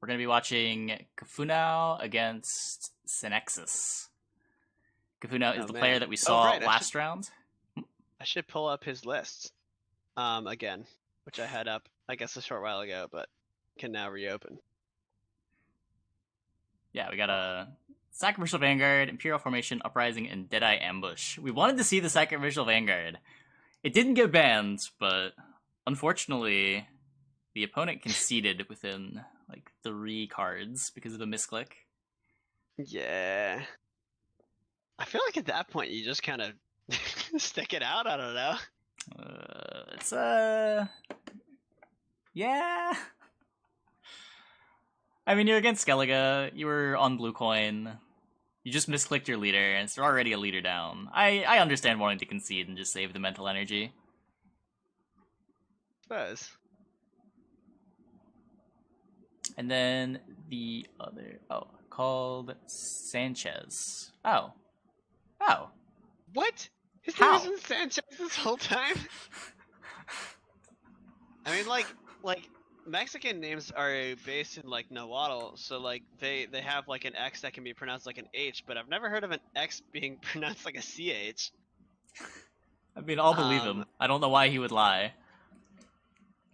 We're going to be watching Kafunow against Sanxesss. Kafunow is Oh the player man. that we Oh saw right, last round. I should pull up his list. Again, which I had up, I guess, a short while ago, but can now reopen. Yeah, we got a Sacrificial Vanguard, Imperial Formation, Uprising, and Deadeye Ambush. We wanted to see the Sacrificial Vanguard. It didn't get banned, but unfortunately, the opponent conceded within like 3 cards because of a misclick. Yeah. I feel like at that point you just kind of stick it out. I don't know. It's yeah. I mean, you're against Skellige. You were on blue coin. You just misclicked your leader, and it's already a leader down. I understand wanting to concede and just save the mental energy. Suppose. And then the other, called Sanxesss. Oh. What? His name How? has been Sanxesss this whole time? I mean, like Mexican names are based in like Nahuatl, so like they have like an X that can be pronounced like an H, but I've never heard of an X being pronounced like a CH. I mean, I'll believe him. I don't know why he would lie.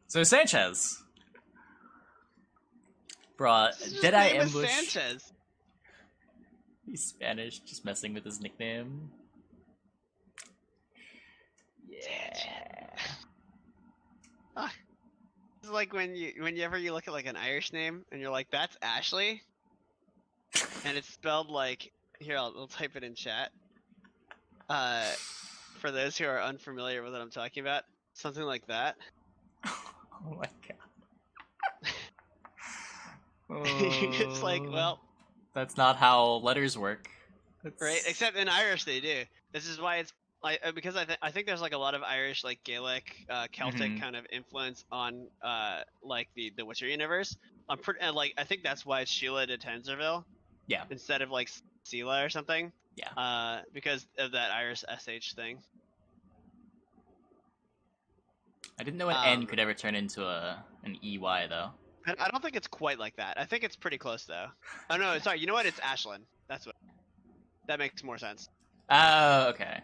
So Sanxesss brought Deadeye Ambush. Sanxesss. He's Spanish, just messing with his nickname. Yeah. It's like whenever you look at like an Irish name and you're like, that's Ashley, and it's spelled like, here I'll type it in chat. For those who are unfamiliar with what I'm talking about, something like that. Oh my god. It's like, well, that's not how letters work. right? Except in Irish they do. This is why it's like, because I think there's like a lot of Irish, like Gaelic, Celtic kind of influence on like the Witcher universe. I think that's why it's Sheila de Tanzerville. Yeah. Instead of like Sela or something. Yeah. Because of that Irish SH thing. I didn't know an N could ever turn into an EY though. I don't think it's quite like that. I think it's pretty close though. Oh no, sorry. You know what? It's Ashlyn. That's what. That makes more sense. Oh, okay.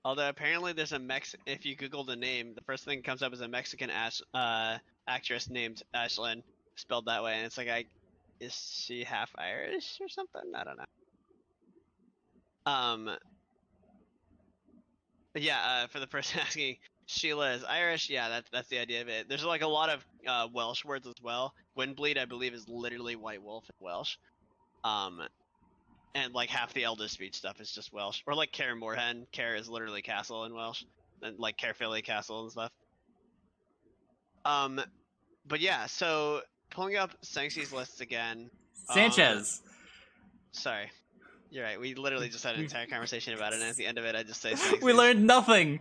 Although apparently there's a if you Google the name, the first thing that comes up is a Mexican actress named Ashlyn, spelled that way, and it's like, is she half Irish or something? I don't know. Yeah. For the person asking, Sheila is Irish. Yeah, that's the idea of it. There's like a lot of Welsh words as well. Windbleed, I believe, is literally White Wolf in Welsh. And like half the Elder Speech stuff is just Welsh. Or like Caer Morhen. Caer is literally castle in Welsh. And like Caerphilly Castle and stuff. But yeah, so pulling up Sanxesss lists again. Sanxesss. Sorry. You're right. We literally just had an entire conversation about it, and at the end of it, I just say Sanxesss. We learned nothing.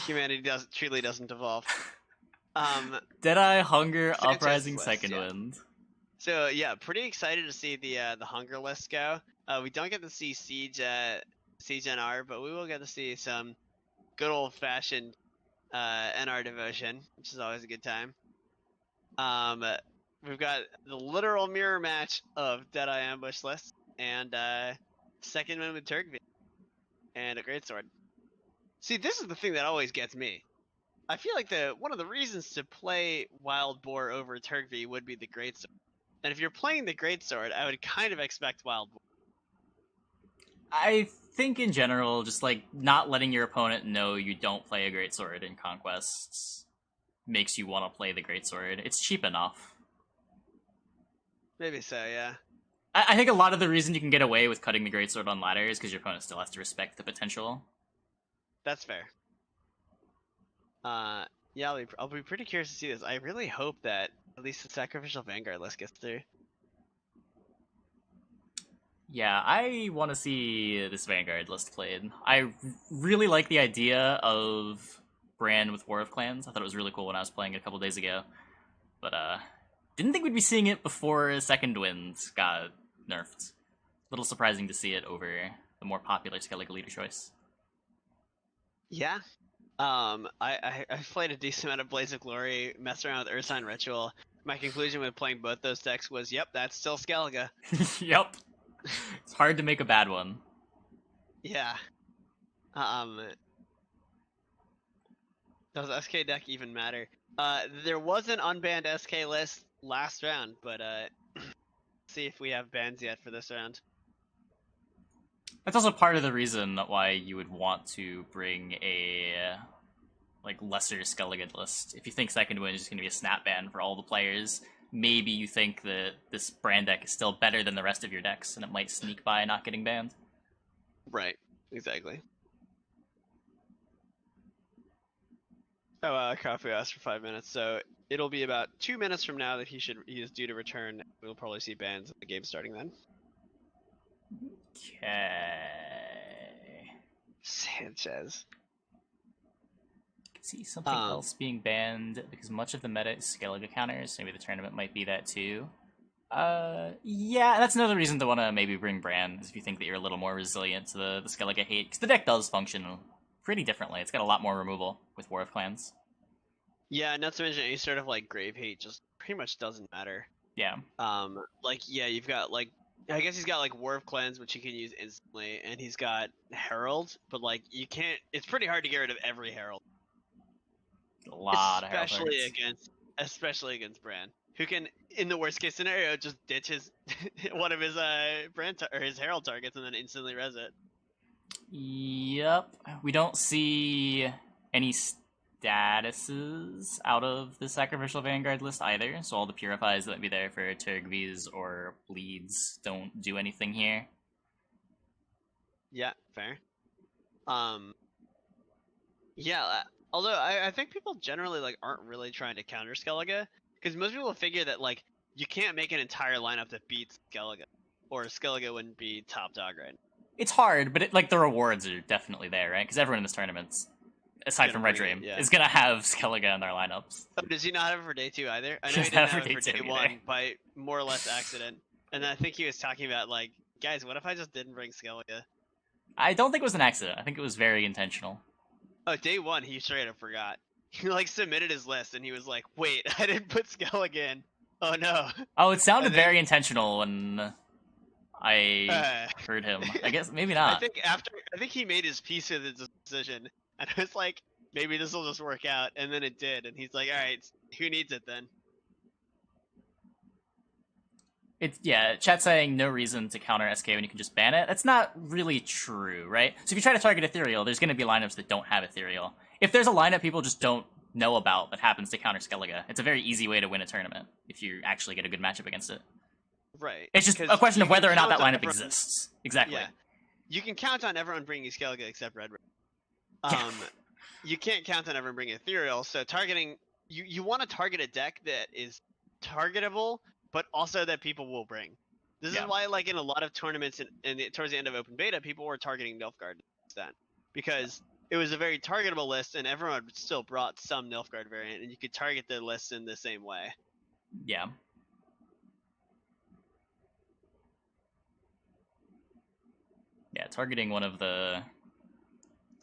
Humanity truly doesn't evolve. Deadeye, Hunger, Sanxesss Uprising, list, Second yeah. Wind. So yeah, pretty excited to see the Hunger list go. We don't get to see Siege NR, but we will get to see some good old fashioned NR devotion, which is always a good time. We've got the literal mirror match of Deadeye Ambush list and Second Wind with Turkey and a Greatsword. See, this is the thing that always gets me. I feel like one of the reasons to play Wild Boar over Turkey would be the Greatsword. And if you're playing the Greatsword, I would kind of expect Wild Boar. I think in general, just like not letting your opponent know you don't play a Greatsword in Conquests makes you want to play the Greatsword. It's cheap enough. Maybe so, yeah. I think a lot of the reason you can get away with cutting the Greatsword on ladder is because your opponent still has to respect the potential. That's fair. Yeah, I'll be pretty curious to see this. I really hope that at least the Sacrificial Vanguard list gets through. Yeah, I want to see this Vanguard list played. I really like the idea of Bran with War of Clans. I thought it was really cool when I was playing it a couple days ago. But, didn't think we'd be seeing it before Second Wind got nerfed. A little surprising to see it over the more popular Skellige leader choice. Yeah. I played a decent amount of Blaze of Glory, messed around with Ursine Ritual. My conclusion with playing both those decks was, yep, that's still Skellige. Yep. It's hard to make a bad one. Yeah. Um, does SK deck even matter? There was an unbanned SK list last round, but see if we have bans yet for this round. That's also part of the reason why you would want to bring a like lesser Skellige list. If you think second wind is just going to be a snap ban for all the players, maybe you think that this brand deck is still better than the rest of your decks, and it might sneak by not getting banned. Right. Exactly. Oh, Kafunow asked for 5 minutes, so it'll be about 2 minutes from now that he is due to return. We'll probably see bans at the game starting then. Okay. Sanxesss. See something else being banned because much of the meta is Skellige counters. Maybe the tournament might be that too. Yeah, that's another reason to want to maybe bring Bran, is if you think that you're a little more resilient to the Skellige hate, because the deck does function pretty differently. It's got a lot more removal with War of Clans. Yeah, not to mention any sort of like grave hate just pretty much doesn't matter. Yeah. Like yeah, you've got like I guess he's got like War of Clans, which he can use instantly, and he's got Herald, but like you can't. It's pretty hard to get rid of every Herald. A lot of Herald Especially targets. against Bran, who can, in the worst case scenario, just ditch his one of his or his Herald targets and then instantly res it. Yep. We don't see any statuses out of the Sacrificial Vanguard list either, so all the Purifies that might be there for Turgvies or Bleeds don't do anything here. Yeah, fair. Yeah, although I think people generally like aren't really trying to counter Skellige, because most people figure that like you can't make an entire lineup that beats Skellige, or Skellige wouldn't be top dog right now. It's hard, but like the rewards are definitely there, right? Because everyone in this tournament, aside from Red Dream, yeah. is gonna have Skellige in their lineups. Oh, does he not have it for day 2 either? I know He he doesn't didn't have have it it for for day day 2 1 either. by more or less accident, and then I think he was talking about like, guys, what if I just didn't bring Skellige? I don't think it was an accident. I think it was very intentional. Oh, day 1 he straight up forgot. He like submitted his list and he was like, wait, I didn't put Skellige in. Oh no. Oh, it sounded And then very intentional when I heard him. I guess maybe not. I think he made his peace with his decision, and I was like, maybe this will just work out, and then it did, and he's like, all right, who needs it then? It's chat saying no reason to counter SK when you can just ban it. That's not really true, right? So if you try to target Ethereal, there's going to be lineups that don't have Ethereal. If there's a lineup people just don't know about that happens to counter Skellige, it's a very easy way to win a tournament if you actually get a good matchup against it. Right. It's just a question of whether or not that lineup everyone, exists. Exactly. Yeah. You can count on everyone bringing Skellige except Red. You can't count on everyone bringing Ethereal, so targeting you want to target a deck that is targetable, but also that people will bring. This is why, like in a lot of tournaments towards the end of open beta, people were targeting Nilfgaard instead, because it was a very targetable list, and everyone still brought some Nilfgaard variant, and you could target the list in the same way. Yeah. Yeah, targeting one of the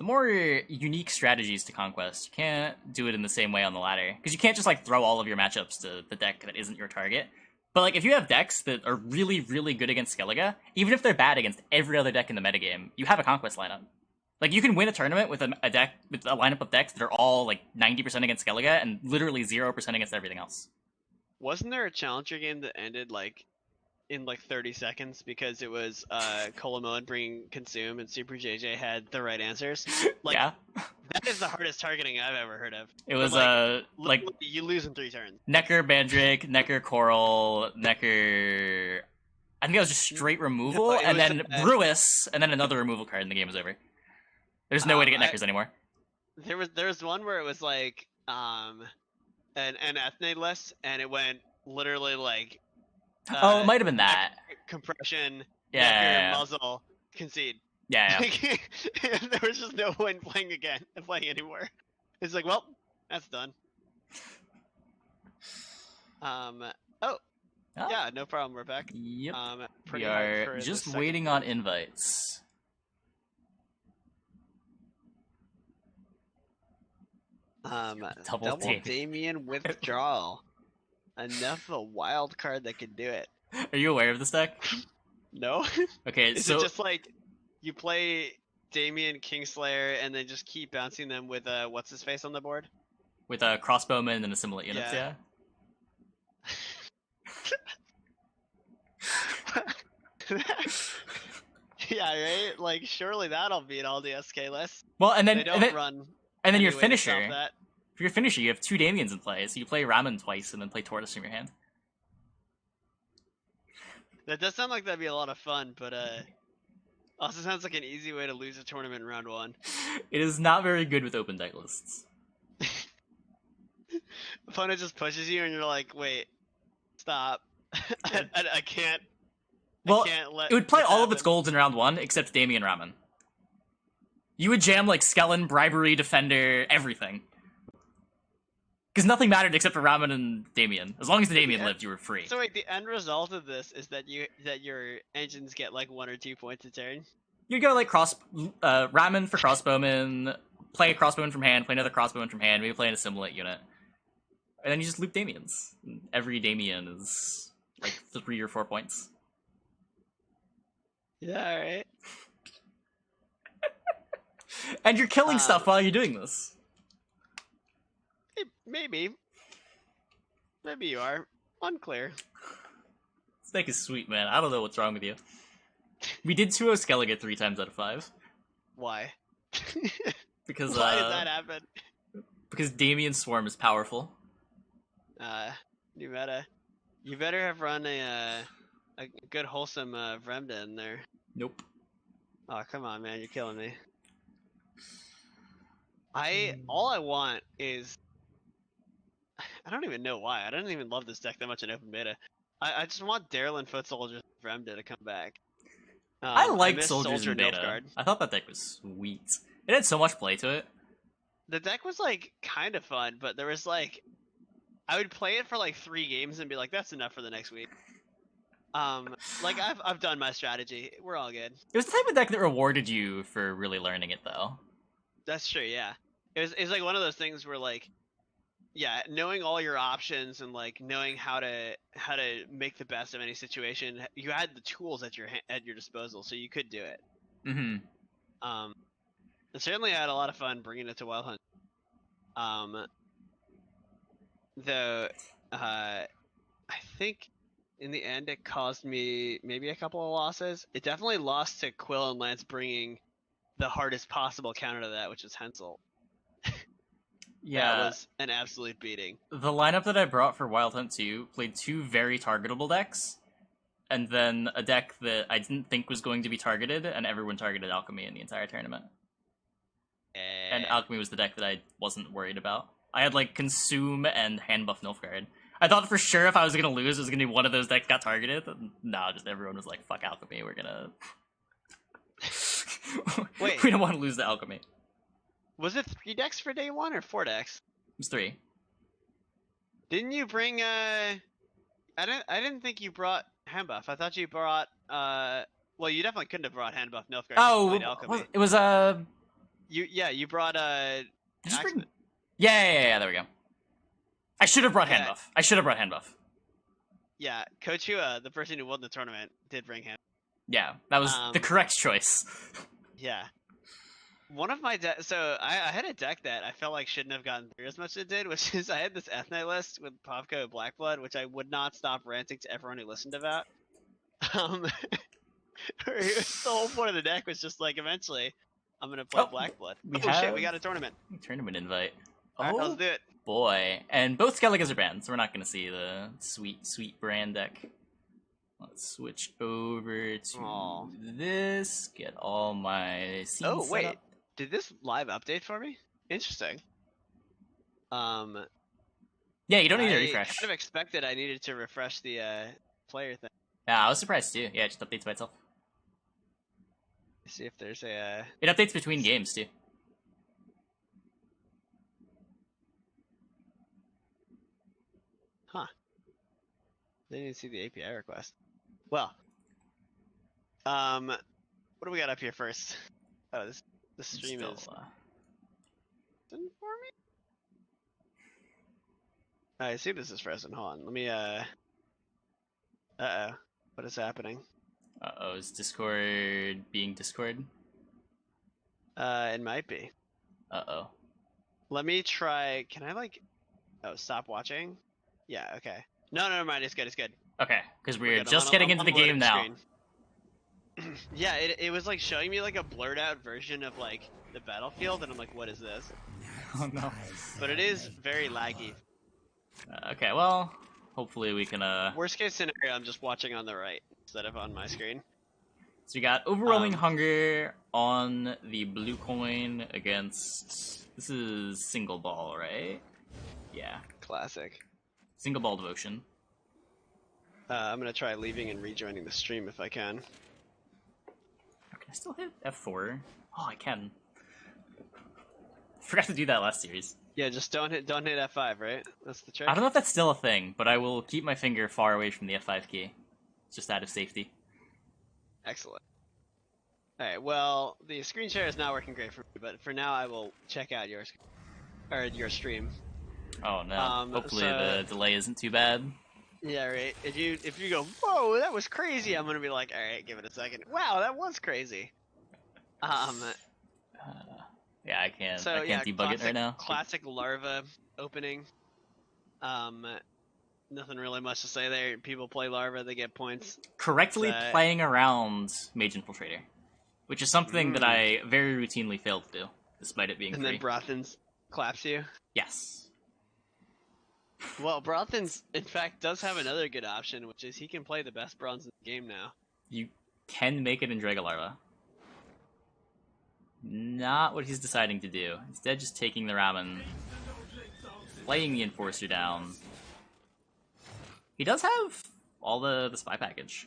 more unique strategies to Conquest. You can't do it in the same way on the ladder, because you can't just like throw all of your matchups to the deck that isn't your target. But like if you have decks that are really, really good against Skellige, even if they're bad against every other deck in the metagame, you have a Conquest lineup. Like you can win a tournament with a deck with a lineup of decks that are all like 90% against Skellige and literally 0% against everything else. Wasn't there a Challenger game that ended like in like 30 seconds because it was Colomone bringing Consume and Super JJ had the right answers? Like, yeah. That is the hardest targeting I've ever heard of. It was like you lose in 3 turns. Necker Bandrake, Necker Coral, Necker. I think that was just straight removal, and then Brewis, and then another removal card, and the game was over. There's no way to get Neckers anymore. There was one where it was like an Ethne list, and it went literally like. It might have been that. Compression, Necker, muzzle, concede. Yeah. There was just no point playing anymore. It's like, well, that's done. Yeah, no problem. We're back. Yep. We are just waiting on invites. Double Double Damien. Damien withdrawal. Enough of a wild card that could do it. Are you aware of this deck? No? Okay, Is it so just like you play Damien Kingslayer and then just keep bouncing them with what's his face on the board? with a crossbowman and assimilate units, Yeah. yeah. Yeah, right? Like surely that'll beat all the SK lists. Well, and They then don't run and then your any way to stop finisher. that. For your finisher, you have 2 Damiens in play, so you play Ramen twice and then play Tortoise from your hand. That does sound like that'd be a lot of fun, but also sounds like an easy way to lose a tournament in round 1. It is not very good with open deck lists. Opponent just pushes you and you're like, wait, stop. I can't. Well, I can't let it would play this all of its happen. golds in round 1 except Damien Ramen. You would jam like Skellen, Bribery, Defender, everything. Because nothing mattered except for Ramen and Damien. As long as the Damien Yeah. lived, you were free. So wait, the end result of this is that your engines get like 1 or 2 points a turn. You'd go like Ramen for crossbowman, play a crossbowman from hand, play another crossbowman from hand, maybe play an assimilate unit. And then you just loop Damiens. Every Damien is like 3 or 4 points. Yeah, alright. And you're killing stuff while you're doing this. Maybe. Maybe you are. Unclear. This deck is sweet, man. I don't know what's wrong with you. We did 2-0 Skellige 3 times out of 5. Why? Because Why did that happen? because Damien Swarm is powerful. New meta. You better have run a good wholesome Vremda in there. Nope. Oh, come on, man. You're killing me. All I want is... I don't even know why. I don't even love this deck that much in open beta. I just want Darylin Foot Soldiers Vremda to come back. I liked miss Soldiers Soldier in beta. Nilfgaard. I thought that deck was sweet. It had so much play to it. The deck was like kind of fun, but there was like... I would play it for like 3 games and be like, that's enough for the next week. Like I've done my strategy. We're all good. It was the type of deck that rewarded you for really learning it, though. That's true, yeah. It was like one of those things where like, yeah, knowing all your options and like knowing how to make the best of any situation, you had the tools at your disposal, so you could do it. Mm-hmm. And certainly I had a lot of fun bringing it to Wild Hunt. Though, I think in the end it caused me maybe a couple of losses. It definitely lost to Quill and Lance bringing the hardest possible counter to that, which is Hensel. Yeah. That was an absolute beating. The lineup that I brought for Wild Hunt 2 played 2 very targetable decks, and then a deck that I didn't think was going to be targeted, and everyone targeted Alchemy in the entire tournament. And Alchemy was the deck that I wasn't worried about. I had like Consume and Hand Buff Nilfgaard. I thought for sure if I was gonna lose, it was gonna be one of those decks got targeted. No, just everyone was like, "Fuck Alchemy, we're gonna." Wait. We don't want to lose the Alchemy. Was it 3 decks for day 1 or 4 decks? It was 3. Didn't you bring I didn't think you brought Hand Buff. I thought you brought well, you definitely couldn't have brought Hand Buff Nilfgaard. Oh, Alchemy. it was You brought Did you bring... Axeman. Yeah, there we go. I should have brought Hand Yeah. Buff. I should have brought Hand Buff. Yeah, Kochua, the person who won the tournament, did bring Hand. Yeah, that was the correct choice. Yeah. One of my so I had a deck that I felt like shouldn't have gotten through as much as it did, which is I had this Ethnic list with Pavko Blackblood, which I would not stop ranting to everyone who listened about. The whole point of the deck was just like, eventually, I'm gonna play Blackblood. Shit, we got a tournament. Tournament invite. Alright, let's do it. Boy. And both Skelliges are banned, so we're not gonna see the sweet brand deck. Let's switch over to this. Get all my scenes Oh, wait. set up. Did this live update for me? Interesting. Yeah, you don't need to refresh. I kind of expected I needed to refresh the player thing. Yeah, I was surprised too. Yeah, it just updates by itself. See if there's a... It updates between games too. Huh. Didn't even see the API request. Well. What do we got up here first? Oh, this stream Still, is... Didn't for me? I see this is frozen. Hold on. Let me Uh-oh. What is happening? Uh-oh, is Discord being Discord? It might be. Uh-oh. Let me try. Can I like? Oh, stop watching. Yeah. Okay. No, never mind. It's good. It's good. Okay, because We're we're good. just getting I'm into on the the loading game now. screen. Yeah. It was like showing me like a blurred out version of like the battlefield, and I'm like, what is this? Oh no. But it is very laggy. Okay, well, hopefully we can, Worst case scenario, I'm just watching on the right instead of on my screen. So we got Overwhelming Hunger on the blue coin against... This is Single Ball, right? Yeah. Classic. Single Ball Devotion. I'm gonna try leaving and rejoining the stream if I can. Can I still hit F4? Oh, I can. Forgot to do that last series. Yeah, just don't hit F5, right? That's the trick. I don't know if that's still a thing, but I will keep my finger far away from the F5 key. Just out of safety. Excellent. Alright, well, the screen share is not working great for me, but for now I will check out your stream. Oh no. Hopefully so, the delay isn't too bad. Yeah, right. If you go, whoa, that was crazy, I'm gonna be like, alright, give it a second. Wow, that was crazy. Yeah, I can't debug classic, it right now. Classic larva opening. Nothing really much to say there. People play larva, they get points. Correctly playing around Mage Infiltrator, which is something that I very routinely fail to do, despite it being free. And then Brothans claps you? Yes. Well, Brothans, in fact, does have another good option, which is he can play the best bronze in the game now. You can make it in Dragolarva. Not what he's deciding to do. Instead, just taking the Ramen, laying the Enforcer down. He does have all the spy package.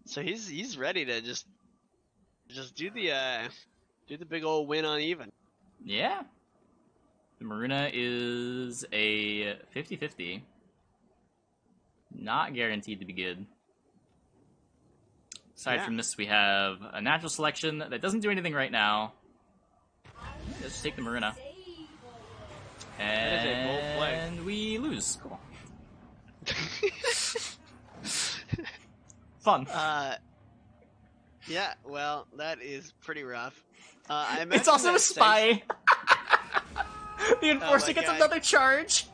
So he's ready to just do the big old win on even. Yeah. The Maruna is a 50-50. Not guaranteed to be good. Aside from this, we have a natural selection that doesn't do anything right now. Let's take the Maruna. And we lose. Cool. Fun. Yeah, well, that is pretty rough. It's also a spy. The Enforcer gets another charge.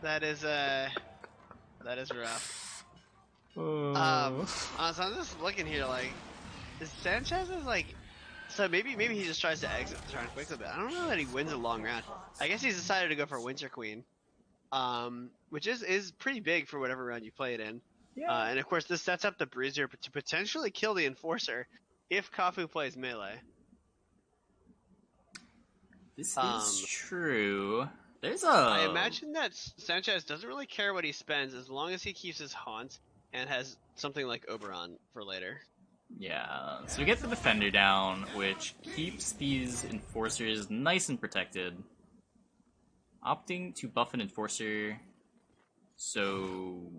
That is rough. So I'm just looking here, like, Sanxesss is like, so maybe he just tries to exit the turn quickly, but I don't know that he wins a long round. I guess he's decided to go for Winter Queen, which is pretty big for whatever round you play it in. Yeah. And of course, this sets up the Bruiser to potentially kill the Enforcer if Kafu plays melee. This is true. I imagine that Sanxesss doesn't really care what he spends as long as he keeps his haunt and has something like Oberon for later. Yeah, so we get the Defender down, which keeps these Enforcers nice and protected. Opting to buff an Enforcer, so...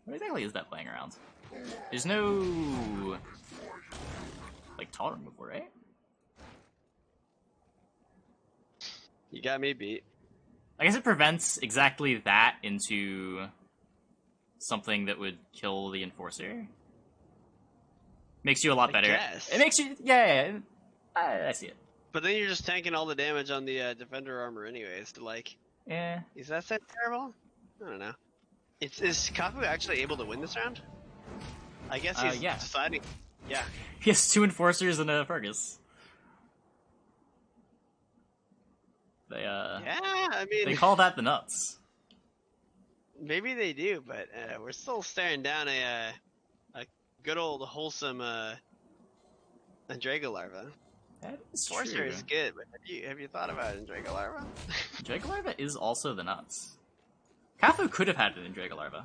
What exactly is that playing around? There's no... like, taunt removal, right? You got me beat. I guess it prevents exactly that into something that would kill the Enforcer. Makes you a lot better. Guess. It makes you... Yeah, I see it. But then you're just tanking all the damage on the Defender armor anyways, to like... Yeah. Is that so terrible? I don't know. Is Kafu actually able to win this round? I guess he's deciding. Yeah. He has 2 Enforcers and a Fergus. They, yeah, I mean... They call that the nuts. Maybe they do, but we're still staring down a good old wholesome Dragolarva. That is Enforcer true. is good, but have you thought about it in Dragolarva? Dragolarva is also the nuts. Kafu could have had it in Dragolarva.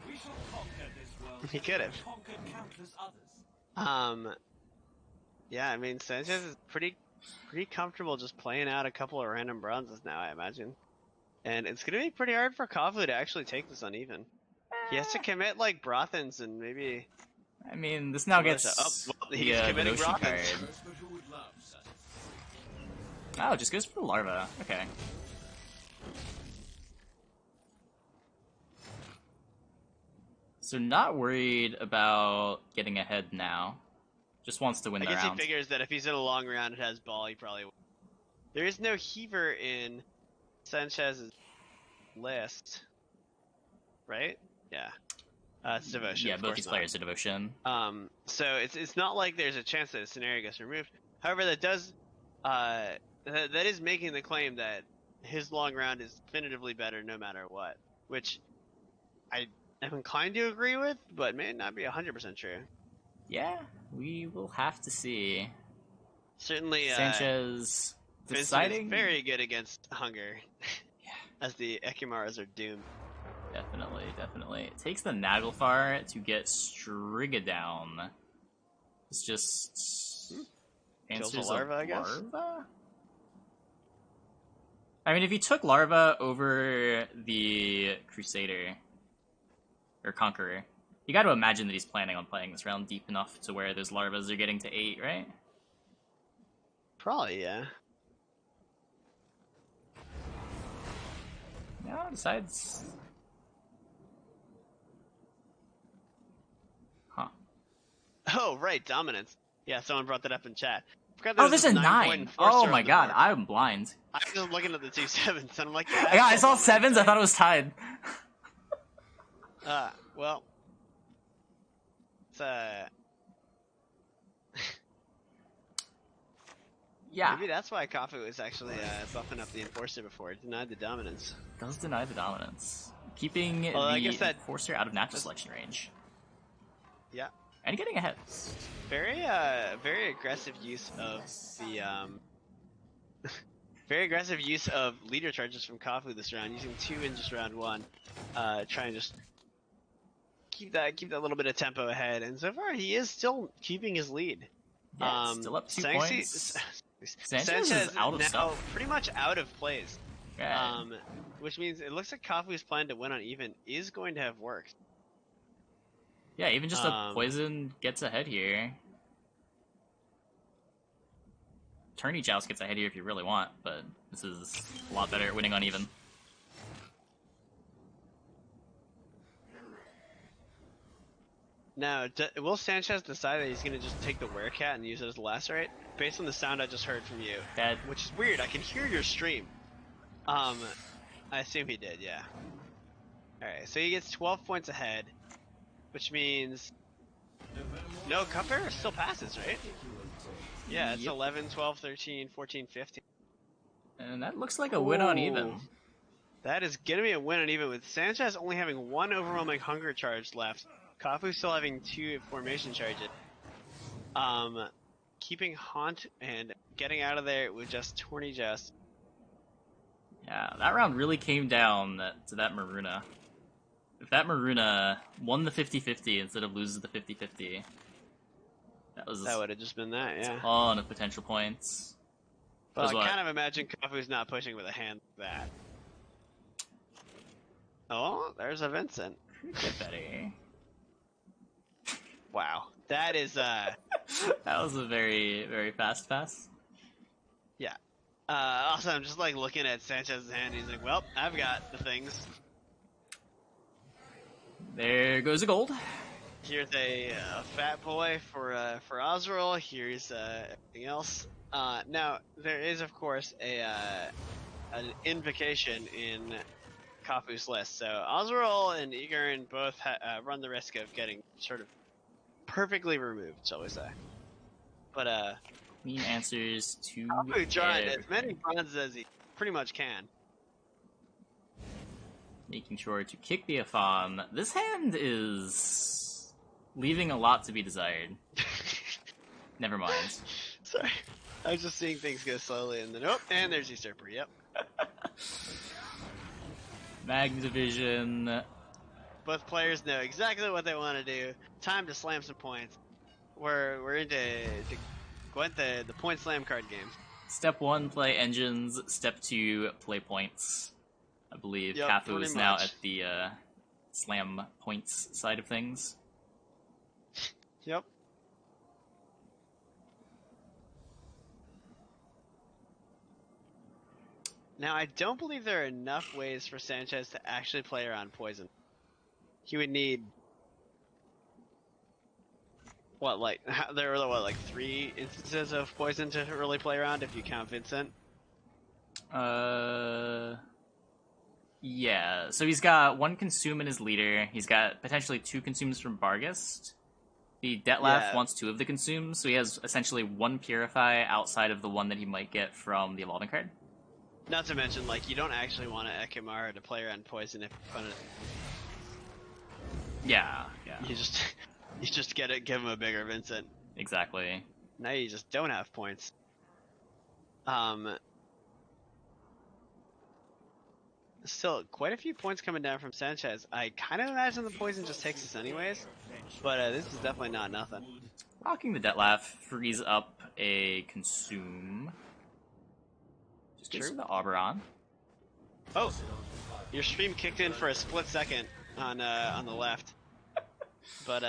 He could have. Yeah, I mean, Sanxesss is pretty comfortable just playing out a couple of random bronzes now, I imagine. And it's gonna be pretty hard for Kafu to actually take this uneven. He has to commit like Brothans and maybe... I mean, this now gets he's committing Venoshi card. Oh, it just goes for the larva. Okay. So not worried about getting ahead now. Just wants to win I the guess he round. figures that if he's in a long round and has ball, he probably will. There is no heaver in Sanxess's list, right? Yeah. It's devotion, Yeah, of both course these not. players are devotion. So it's not like there's a chance that a scenario gets removed. However, that is making the claim that his long round is definitively better no matter what, which I am inclined to agree with, but may not be 100% true. Yeah, we will have to see. Certainly, Sanxesss Vincent is deciding. very good against hunger, Yeah, as the Ekimaras are doomed. definitely, definitely. It takes the Naglfar to get Striga down. It's just Kills a answers of larva, I guess. larva. I mean, if you took larva over the Crusader or Conqueror, you got to imagine that he's planning on playing this round deep enough to where those larvas are getting to 8, right? Probably, yeah. No, decides. Huh. Oh, right, dominance. Yeah, someone brought that up in chat. I forgot there Oh, was there's this a 9-point 9. Oh enforcer my on the god, board. I'm blind. I was just looking at the 2 sevens, and I'm like, yeah, Yeah, that's I still saw dominance, 7s. I right? thought it was tied. Well, it's Yeah, maybe that's why Kafu was actually buffing up the enforcer before it denied the dominance. does deny the dominance, keeping Although I guess the enforcer out of natural that's selection range yeah, and getting ahead. very aggressive use of the very aggressive use of leader charges from Kafu this round, using 2 in just round 1. Try and just keep that little bit of tempo ahead, and so far he is still keeping his lead. Yeah, it's still up 2 points. Sanxesss is Sanxesss out of now stuff. pretty much out of plays, Yeah, which means it looks like Kafu's plan to win on even is going to have worked. yeah, even just a poison gets ahead here. Tourney Joust gets ahead here if you really want, but this is a lot better at winning on even. Now, will Sanxesss decide that he's going to just take the Werecat and use it as a lacerate? Based on the sound I just heard from you, That which is weird. I can hear your stream. I assume he did, yeah. Alright, so he gets 12 points ahead, which means... No, Cupbearer still passes, right? Yeah, it's Yep. 11, 12, 13, 14, 15. And that looks like a win on even. Ooh, that is going to be a win on even, with Sanxesss only having 1 overwhelming hunger charge left. Kafu still having 2 formation charges. Keeping Haunt and getting out of there with just Tourney Joust. Yeah, that round really came down to that Maruna. If that Maruna won the 50-50 instead of loses the 50-50, that would have just been that, yeah. a ton of potential points. But I kind of imagine Kafu's not pushing with a hand like that. Oh, there's a Vincent. Get Betty. Wow, that is That was a very, very fast pass. yeah. Also, I'm just like looking at Sanchez's hand. He's like, "Well, I've got the things." There goes a gold. Here's a fat boy for Osrol. Here's everything else. Now there is, of course, an invocation in Kafu's list. So Osrol and Igarin both run the risk of getting sort of perfectly removed, shall we say? But Queen answers to Kafu trying everything. as many bronzes as he pretty much can. Making sure to kick the Afon. This hand is leaving a lot to be desired. Never mind. Sorry, I was just seeing things go slowly, and then and there's Usurper. Yep. Magdivision. Both players know exactly what they want to do. Time to slam some points. We're into Gwent, the point slam card game. Step 1, play engines. Step 2, play points. I believe Kafu is now at the slam points side of things. Yep. Now, I don't believe there are enough ways for Sanxesss to actually play around poison. He would need what, like there were what, like 3 instances of poison to really play around if you count Vincent. Yeah. So he's got 1 consume in his leader. He's got potentially 2 consumes from Barghest. The Detlef Yeah, wants 2 of the consumes, so he has essentially 1 purify outside of the one that he might get from the evolving card. not to mention, like, you don't actually want to Ekimara to play around poison if your opponent. Yeah, yeah, You just you just give him a bigger Vincent. exactly. Now you just don't have points. Still quite a few points coming down from Sanxesss. I kind of imagine the poison just takes us anyways, but this is definitely not nothing. Rocking the Detlef frees up a consume. Just goes True. for the Oberon. Oh, your stream kicked in for a split second on the left, but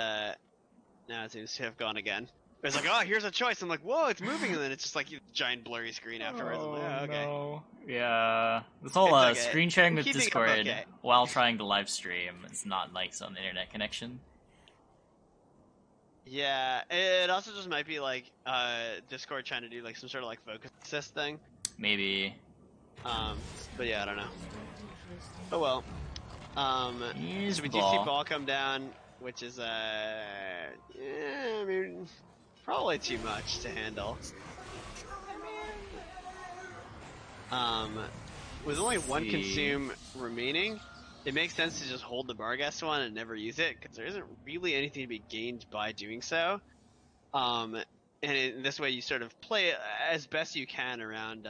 now it seems to have gone again. It's like, oh, here's a choice. I'm like, whoa, it's moving, and then it's just like a giant blurry screen afterwards. I'm like, oh, okay. No. Yeah. This whole It's okay. screen sharing I'm with keeping up Discord okay. while trying to live stream is not nice on the internet connection. Yeah, it also just might be like Discord trying to do like some sort of like focus assist thing. Maybe. But yeah, I don't know. Oh well. Here's So the we do see ball. ball come down, which is yeah, I mean, probably too much to handle. With only 1 consume remaining, it makes sense to just hold the Barghest one and never use it, because there isn't really anything to be gained by doing so. And in this way, you sort of play as best you can around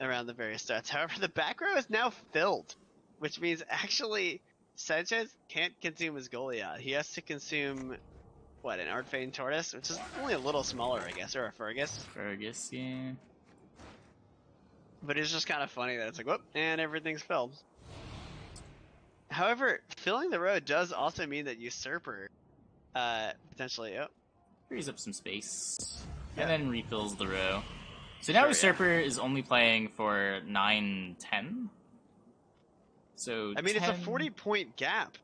around the various stats. However, the back row is now filled, which means actually Sanxesss can't consume his Goliath. He has to consume what, an Artfane Tortoise, which is only a little smaller, I guess, or a Fergus. Fergus, yeah. But it's just kind of funny that it's like, whoop, and everything's filled. However, filling the row does also mean that Usurper potentially, Frees up some space. yeah. And then refills the row. So now Sure, Usurper is only playing for 9, 10. So I mean, 10, it's a 40-point gap.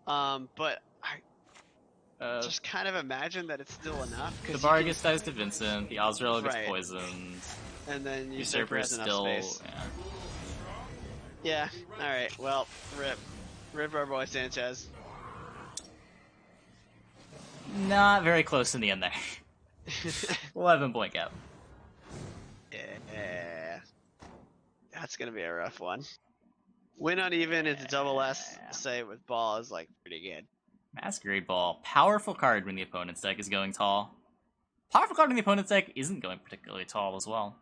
But I just kind of imagine that it's still enough. the Cause Vargas dies to Vincent, the Azrael gets Right. poisoned. And then Usurper Usurper has enough still... space. Yeah, alright, well, rip. Rip our boy Sanxesss. Not very close in the end there. 11-point gap. Yeah. That's gonna be a rough one. Win uneven into double S, say with ball is like pretty good. Masquerade Ball. Powerful card when the opponent's deck is going tall. Powerful card when the opponent's deck isn't going particularly tall as well.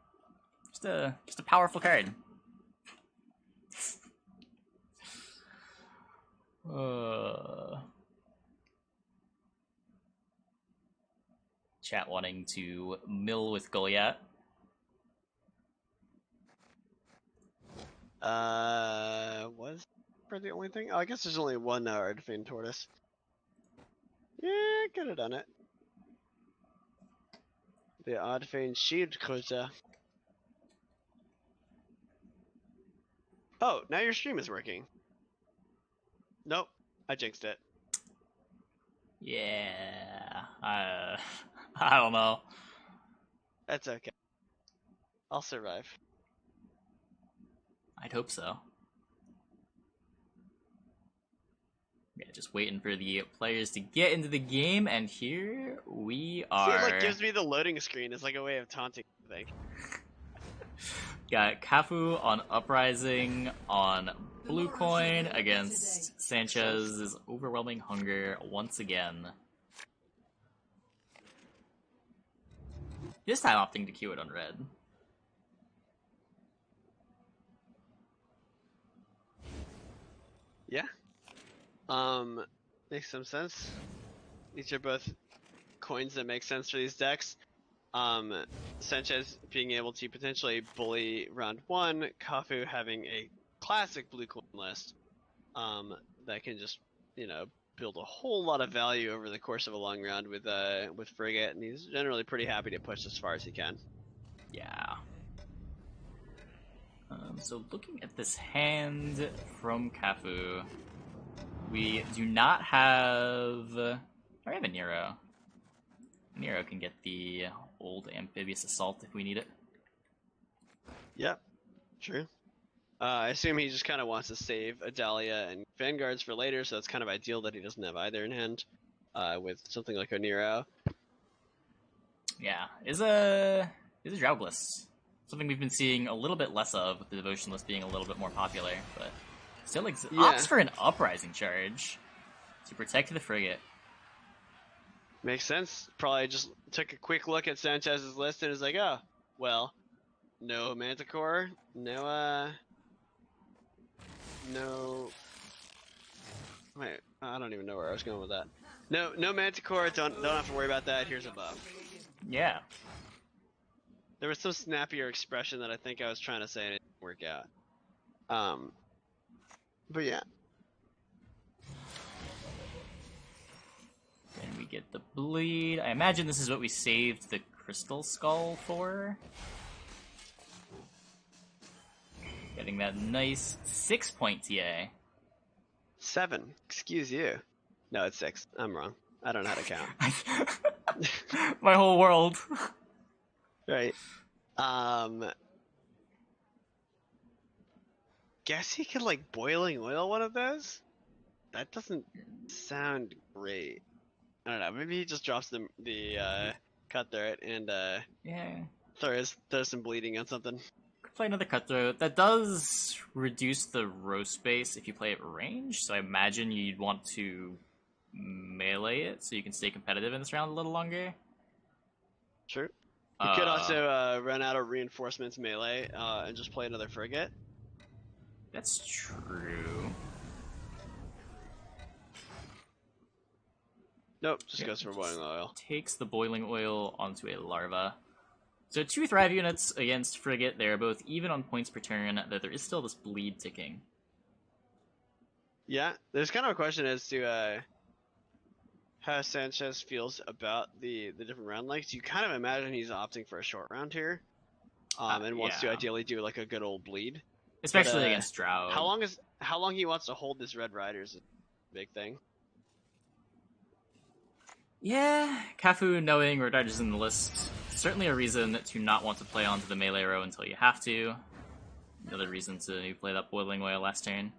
Just a powerful card. Chat wanting to mill with Goliath. Was for the only thing? Oh, I guess there's only one Artfane Tortoise. Yeah, could have done it. The Artfane Schildkröte. Oh, now your stream is working. Nope, I jinxed it. Yeah, I don't know. That's okay. I'll survive. I'd hope so. Yeah, just waiting for the players to get into the game, and here we are. See, it like gives me the loading screen as like a way of taunting, I think. Got Kafu on Uprising on Blue Coin against Sanxesss' Overwhelming Hunger once again. This time opting to queue it on red. Yeah. Makes some sense. These are both coins that make sense for these decks. Sanxesss being able to potentially bully round 1, Kafu having a classic blue coin list that can just, you know, build a whole lot of value over the course of a long round with Frigate, and he's generally pretty happy to push as far as he can. Yeah. So looking at this hand from Kafu, we do not have. I have a Nero. Nero can get the old amphibious assault if we need it. Yep, true. I assume he just kind of wants to save Adalia and Vanguards for later, so it's kind of ideal that he doesn't have either in hand. With something like Oniro. Yeah, is a Drowgless. Something we've been seeing a little bit less of, with the Devotion list being a little bit more popular, but still opts for an Uprising charge to protect the frigate. Makes sense. Probably just took a quick look at Sanxess's list and is like, oh, well, no Manticore, no. Wait, I don't even know where I was going with that. No Manticore. Don't have to worry about that. Here's a buff. Yeah. There was some snappier expression that I think I was trying to say and it didn't work out. But yeah. Then we get the bleed. I imagine this is what we saved the Crystal Skull for. Getting that nice 6-point TA. 7. Excuse you. No, it's 6. I'm wrong. I don't know how to count. My whole world. Right. Guess he could like boiling oil one of those? That doesn't sound great. I don't know. Maybe he just drops the cutthroat and Yeah. throws some bleeding on something. Could play another Cutthroat. That does reduce the row space if you play at range, so I imagine you'd want to melee it so you can stay competitive in this round a little longer. True. You could also run out of reinforcements melee and just play another frigate. That's true. Nope, just goes for boiling oil. Takes the boiling oil onto a larva. So 2 Thrive units against Frigate, they're both even on points per turn, though there is still this bleed ticking. Yeah, there's kind of a question as to how Sanxesss feels about the different round lengths. You kind of imagine he's opting for a short round here, and wants to ideally do like a good old bleed. Especially against Drow. How long he wants to hold this Red Rider is a big thing. Yeah, Kafu knowing Red Rider's in the list, certainly a reason to not want to play onto the melee row until you have to. Another reason to play that boiling oil last turn.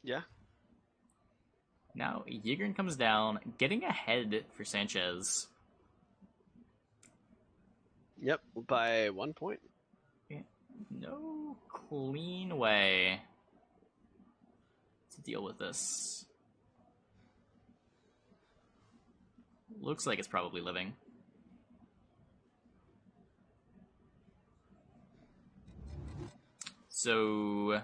Yeah. Now Yigern comes down, getting ahead for Sanxesss. Yep, by 1 point. Yeah, no clean way to deal with this. Looks like it's probably living. So...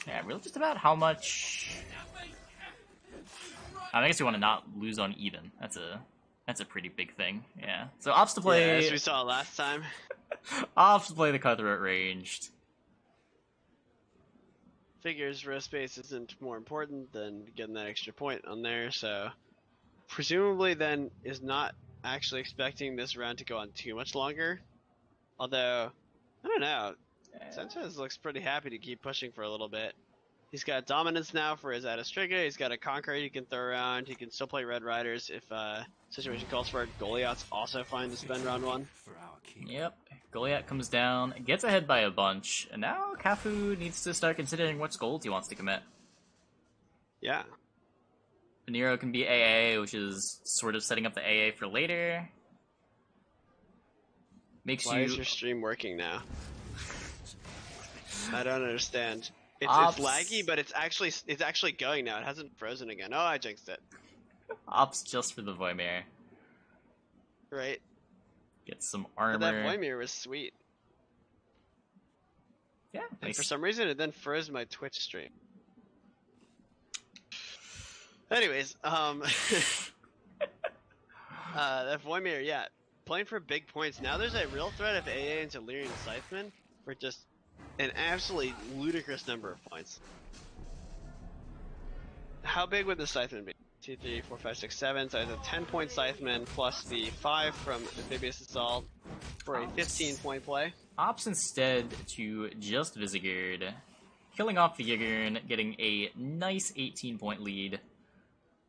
Yeah, really just about how much... I guess you want to not lose on even. That's a pretty big thing, yeah. So opts to play... Yeah, as we saw last time. Opts to play the Cutthroat ranged. Figures row space isn't more important than getting that extra point on there, so presumably then is not actually expecting this round to go on too much longer. Although, I don't know, Sanxesss looks pretty happy to keep pushing for a little bit. He's got dominance now for his Adastriga, he's got a Conqueror he can throw around, he can still play Red Riders if situation calls for it. Goliath's also fine to spend round 1. Yep, Goliath comes down, gets ahead by a bunch, and now Kafu needs to start considering which gold he wants to commit. Yeah. Nero can be AA, which is sort of setting up the AA for later. Why is your stream working now? I don't understand. It's laggy, but it's actually going now. It hasn't frozen again. Oh, I jinxed it. Ops just for the Voimir. Right. Get some armor. But that Voimir was sweet. Yeah. And Nice. for some reason, it then froze my Twitch stream. Anyways, that Voimir, yeah, playing for big points. Now there's a real threat of AA into Lyrian Scytheman for just an absolutely ludicrous number of points. How big would the Scytheman be? 2, 3, 4, 5, 6, 7. So it's a 10-point Scytheman plus the 5 from Amphibious Assault for a 15-point play. Opts instead to just Visigurd, killing off the Yigurn, getting a nice 18-point lead,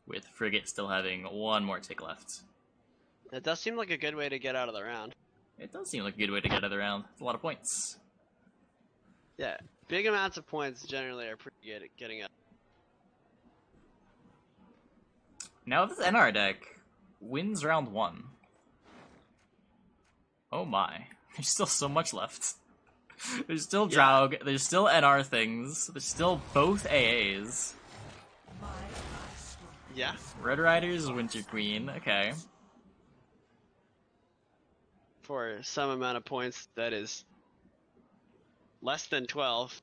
with Frigate still having one more tick left. That does seem like a good way to get out of the round. It does seem like a good way to get out of the round. It's a lot of points. Yeah, big amounts of points generally are pretty good at getting up. Now this NR deck wins round 1. Oh my. There's still so much left. There's still Draug, there's still NR things, there's still both AAs. Yeah. Red Riders, Winter Queen, okay. For some amount of points that is less than 12.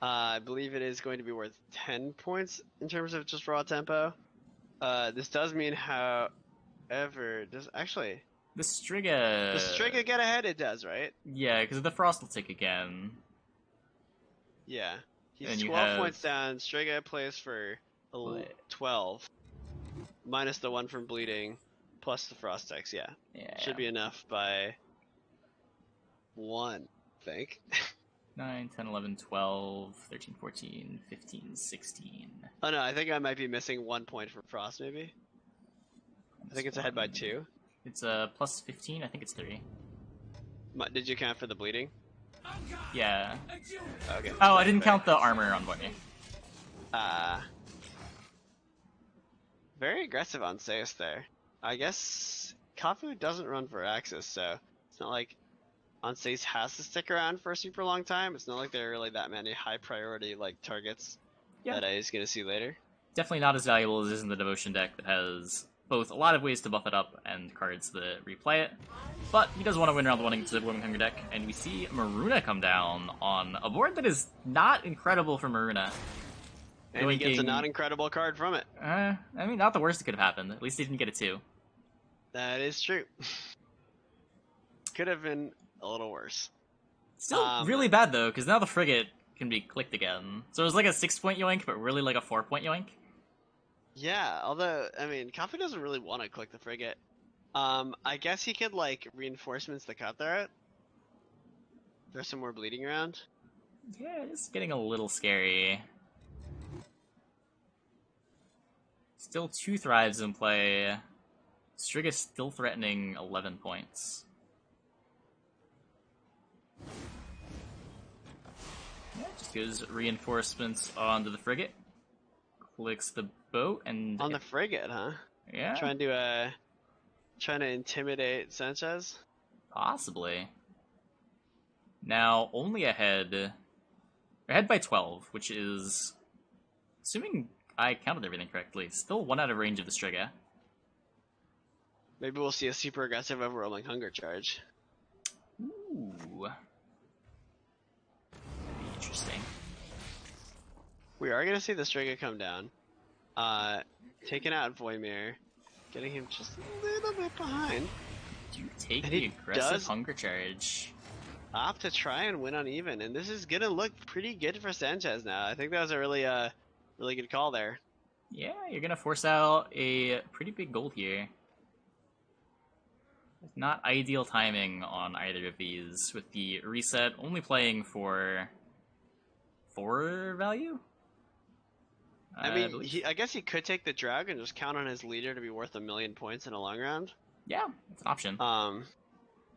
I believe it is going to be worth 10 points in terms of just raw tempo. This does mean, however, does actually... The Striga... The Striga get ahead? It does, right? Yeah, because the Frost will tick again. Yeah. He's And 12 points down. Striga plays for 12. Minus the 1 from bleeding. Plus the Frost X, yeah. Should be enough by 1, I think. 9, 10, 11, 12, 13, 14, 15, 16. Oh no, I think I might be missing 1 point for Frost, maybe? I think it's ahead by 2. It's plus 15, I think it's 3. Did you count for the bleeding? Yeah. Okay. Oh, I didn't count the armor on Bunny. Very aggressive on Sanxesss there. I guess Kafu doesn't run for Axis, so it's not like Sanxesss has to stick around for a super long time. It's not like there are really that many high priority like targets that I was gonna see later. Definitely not as valuable as is in the Devotion deck that has both a lot of ways to buff it up and cards that replay it. But he does want to win round 1 against the Blooming Hunger deck, and we see Maruna come down on a board that is not incredible for Maruna. And he gets a not incredible card from it. I mean, not the worst that could have happened. At least he didn't get a 2. That is true. Could have been a little worse. Still really bad, though, because now the Frigate can be clicked again. So it was like a 6-point yoink, but really like a 4-point yoink. Yeah, although, I mean, Kafu doesn't really want to click the Frigate. I guess he could, like, reinforcements the cut through it. There's some more bleeding around. Yeah, it's getting a little scary. Still 2 Thrives in play. Striga's still threatening 11 points. Yeah, just goes reinforcements onto the Frigate. Clicks the boat and... On the Frigate, huh? Yeah. Trying to intimidate Sanxesss? Possibly. Now, only ahead by 12, which is, assuming I counted everything correctly, still 1 out of range of the Striga. Maybe we'll see a super aggressive overwhelming hunger charge. Ooh. That'd be interesting. We are going to see the Striga come down. Taking out Voimir. Getting him just a little bit behind. Do you take the aggressive hunger charge? Opt to try and win uneven, and this is going to look pretty good for Sanxesss now. I think that was a really good call there. Yeah, you're going to force out a pretty big gold here. Not ideal timing on either of these, with the reset only playing for 4 value? I mean, I guess he could take the drag and just count on his leader to be worth 1,000,000 points in a long round. Yeah, it's an option.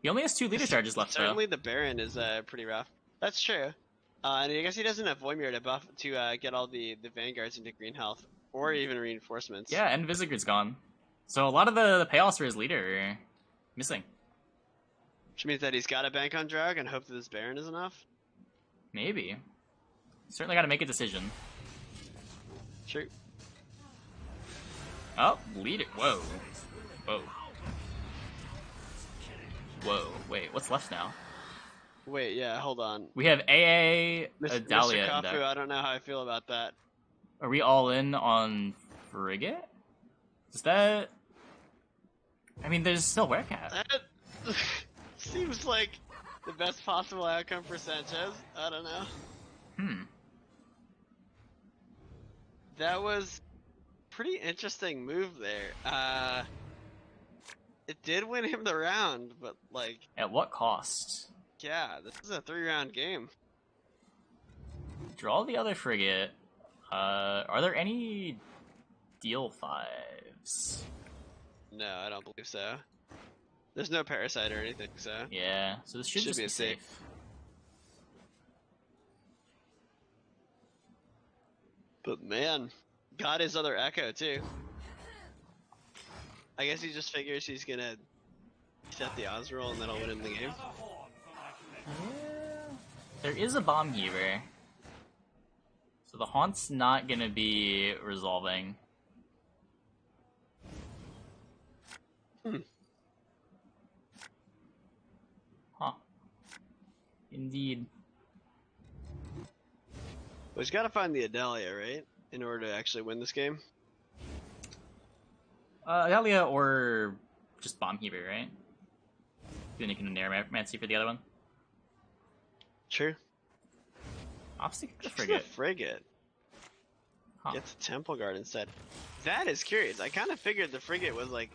He only has 2 leader charges left, certainly the Baron is pretty rough. That's true. And I guess he doesn't have Voimir to buff to get all the Vanguards into green health, or even reinforcements. Yeah, and Visigurd's gone. So a lot of the payoffs for his leader are missing. Which means that he's got to bank on drag and hope that this Baron is enough? Maybe. Certainly got to make a decision. Sure. Oh, leader. Whoa. Whoa. Whoa. Wait, what's left now? Wait, yeah, hold on. We have AA, Mr. Dahlia. Mr. Kafu, I don't know how I feel about that. Are we all in on Frigate? Is that... I mean, there's still Werecat. That seems like the best possible outcome for Sanxesss. I don't know. That was pretty interesting move there. It did win him the round, but like, At what cost? yeah, this is a 3-round game. Draw the other frigate. Are there any deal 5s? No, I don't believe so. There's no parasite or anything, so Yeah, so this should just be be a safe. But man, got his other echo too. I guess he just figures he's gonna set the odds roll and that'll win him the game. Yeah. There is a bomb heaver. So the haunt's not gonna be resolving. Huh. Indeed. But he's gotta find the Adelia, right? In order to actually win this game. Adelia or just bomb heaver, right? Then you can Neuromancy for the other one. True. I'll stick with the The frigate. frigate. Huh. Gets a Temple Guard instead. That is curious. I kind of figured the frigate was like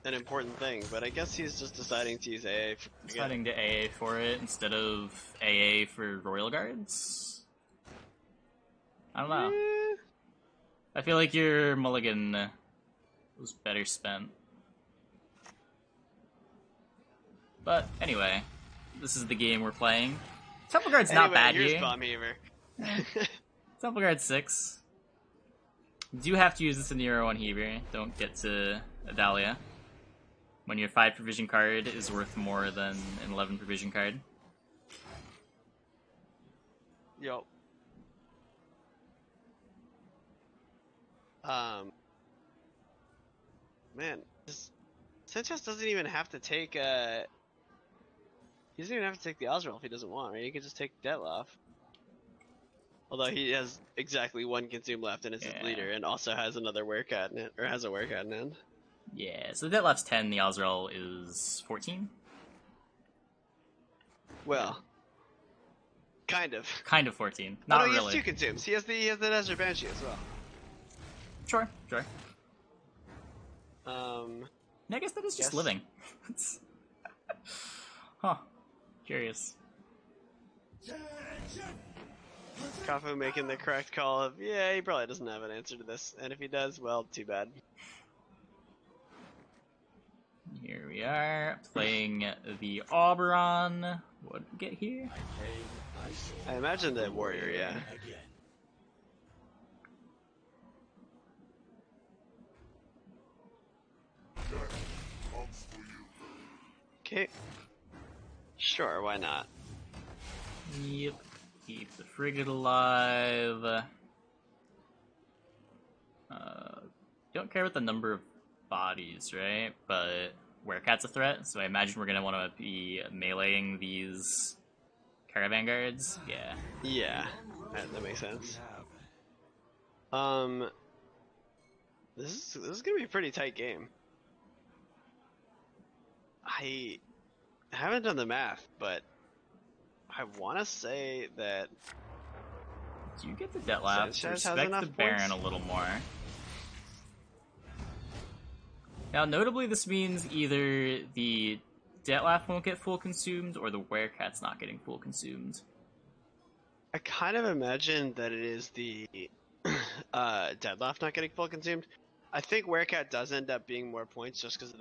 an important thing, but I guess he's just deciding to use AA. Deciding to AA for it instead of AA for Royal Guards? I don't know. I feel like your mulligan was better spent. But anyway, this is the game we're playing. Temple Guard's not bad here's here. Bomb Heaver. Temple Guard 6. You do have to use this in the Euro 1 Heaver. Don't get to Adalia. When your 5 provision card is worth more than an 11 provision card. Yo. Man, Sanxesss doesn't even have to take he doesn't even have to take the Osral if he doesn't want, right? He could just take Detloff. Although he has exactly 1 consume left and is his leader, and also has another Werecat in it, or has a Werecat in it. Yeah, so the Detlef's 10, the Osral is 14? Well, kind of. Kind of 14. Not oh, no, he really. has 2 consumes. He has the Desert Banshee as well. Sure, sure. I I guess that is just Yes. living. Huh. Curious. Kafu making the correct call of, yeah, he probably doesn't have an answer to this, and if he does, well, too bad. Here we are, playing the Oberon. What did we get here? I imagine the warrior, yeah. Okay. Sure, why not? Yep. Keep the frigate alive. Don't care about the number of bodies, right? But Werecat's a threat, so I imagine we're gonna want to be meleeing these caravan guards. Yeah. Yeah, that makes sense. This is gonna be a pretty tight game. I haven't done the math, but I want to say that Do you get the Detlef? Sanxesss has Respect enough the Baron points? a little more. Now, notably, this means either the Detlef won't get full consumed, or the Werecat's not getting full consumed. I kind of imagine that it is the Deadloft not getting full consumed. I think Werecat does end up being more points just because of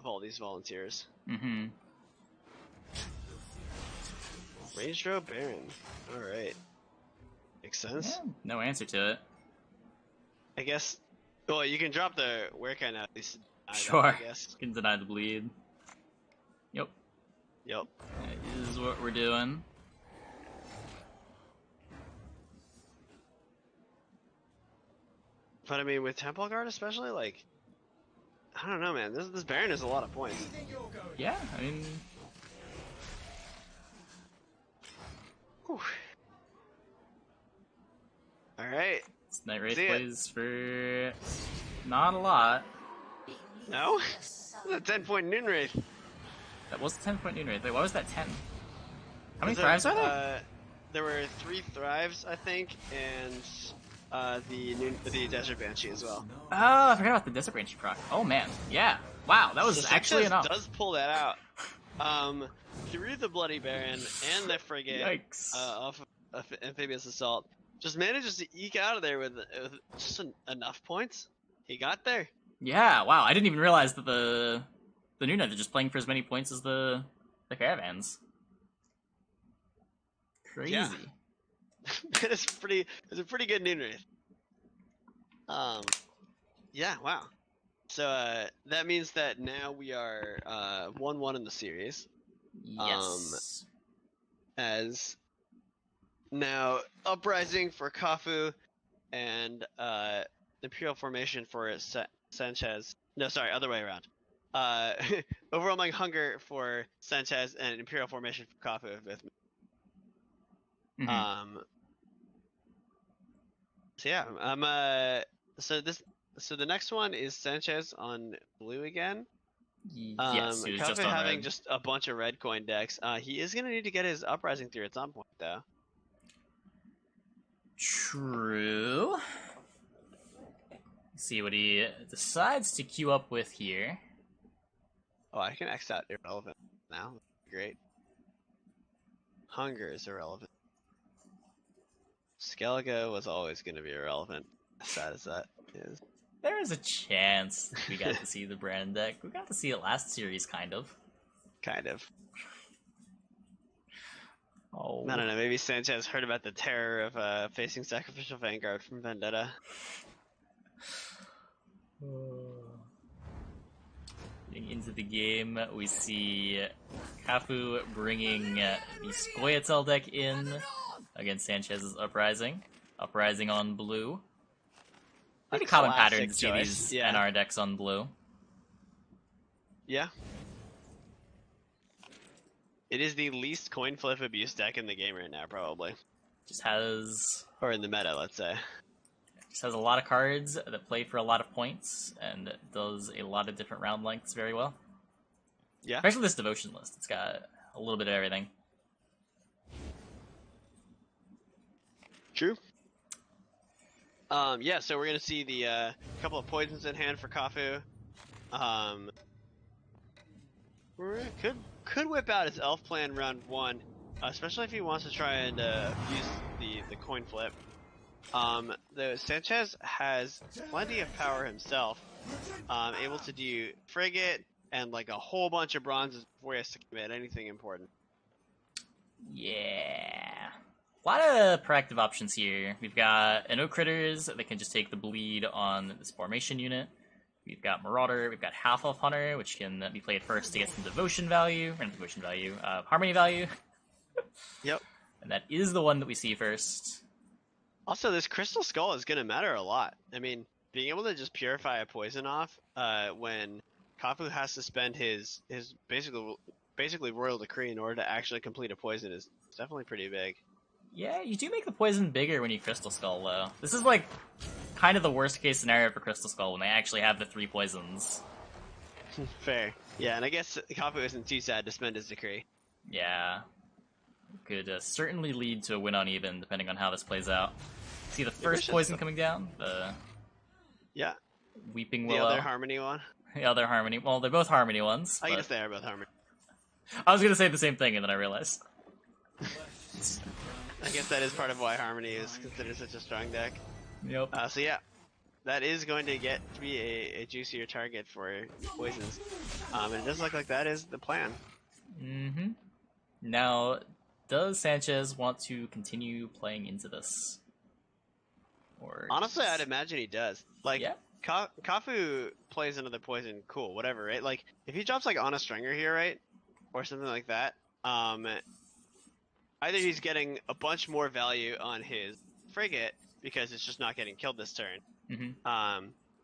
all these volunteers. Mm-hmm. Range Row Baron. Alright. Makes sense. Yeah, no answer to it. I guess. Well, you can drop the Werecat now, at least. Sure. I guess. Can deny the bleed. Yep. Yep. That is what we're doing. But I mean, with Temple Guard especially, like, I don't know, man. This Baron is a lot of points. Yeah, I mean, Whew. All right. this Night Wraith See ya. plays for not a lot. No? This is a 10-point Noon Wraith. That was a 10-point Noon Wraith. Wait, why was that 10? How many Was thrives it, are there? There were 3 thrives, I think, and the Desert Banshee as well. Oh, I forgot about the Desert Banshee proc. Oh man, yeah. Wow, that So was actually Sanxesss enough. does pull that out. Through the Bloody Baron and the frigate Yikes. off of amphibious assault, just manages to eke out of there with just enough points. He got there. Yeah, wow. I didn't even realize that the new knights are just playing for as many points as the caravans. Yeah, Crazy. it's a pretty good noon wraith. Yeah, wow. So that means that now we are 1-1 in the series. Yes. As now uprising for Kafu and Imperial formation for Sanxesss. No, sorry, other way around. Uh, overwhelming hunger for Sanxesss and Imperial formation for Kafu with me. Mm-hmm. So yeah, so the next one is Sanxesss on blue again. Yes, he was Kafu just on having red. just a bunch of red coin decks. He is gonna need to get his uprising through at some point though. True. See what he decides to queue up with here. Oh, I can X out irrelevant now. Great. Hunger is irrelevant. Skellige was always going to be irrelevant, as sad as that is. There is a chance we got to see the Brand deck. We got to see it last series, kind of. Kind of. Oh. I don't know, maybe Sanxesss heard about the terror of facing Sacrificial Vanguard from Vendetta. Getting into the game, we see Kafu bringing the Scoia'tael deck in against Sanchez's Uprising. Uprising on blue. A Pretty common pattern classic to see choice, these yeah. NR decks on blue. Yeah. It is the least coin flip abuse deck in the game right now, probably. Just has Or in the meta, let's say. a lot of cards that play for a lot of points and does a lot of different round lengths very well. Yeah. Especially this devotion list. It's got a little bit of everything. True. Yeah, so we're gonna see the couple of poisons in hand for Kafu. Could whip out his elf plan round 1, especially if he wants to try and use the coin flip. The Sanxesss has plenty of power himself, able to do frigate and like a whole bunch of bronzes before he has to commit anything important. Yeah. A lot of proactive options here. We've got Anno Critters that can just take the bleed on this formation unit. We've got Marauder, we've got Half Elf Hunter, which can be played first to get some devotion value, or not devotion value, harmony value. Yep. And that is the one that we see first. Also, this Crystal Skull is going to matter a lot. I mean, being able to just purify a poison off when Kafu has to spend his basically Royal Decree in order to actually complete a poison is definitely pretty big. Yeah, you do make the poison bigger when you Crystal Skull, though. This is like kind of the worst case scenario for Crystal Skull when they actually have the 3 poisons. Fair. Yeah, and I guess Kafu isn't too sad to spend his decree. Yeah. Could certainly lead to a win on even, depending on how this plays out. See the first poison coming down? The yeah. Weeping Willow. The other Harmony one? The other Harmony. Well, they're both Harmony ones. I guess they are both Harmony. I was going to say the same thing, and then I realized. I guess that is part of why Harmony is considered such a strong deck. Yep. So yeah, that is going to get to be a juicier target for poisons. And it does look like that is the plan. Mm-hmm. Now, does Sanxesss want to continue playing into this? Or honestly, I'd imagine he does. Like, yeah. Kafu plays another poison, cool, whatever, right? Like, if he drops like on a stringer here, right, or something like that, either he's getting a bunch more value on his frigate because it's just not getting killed this turn,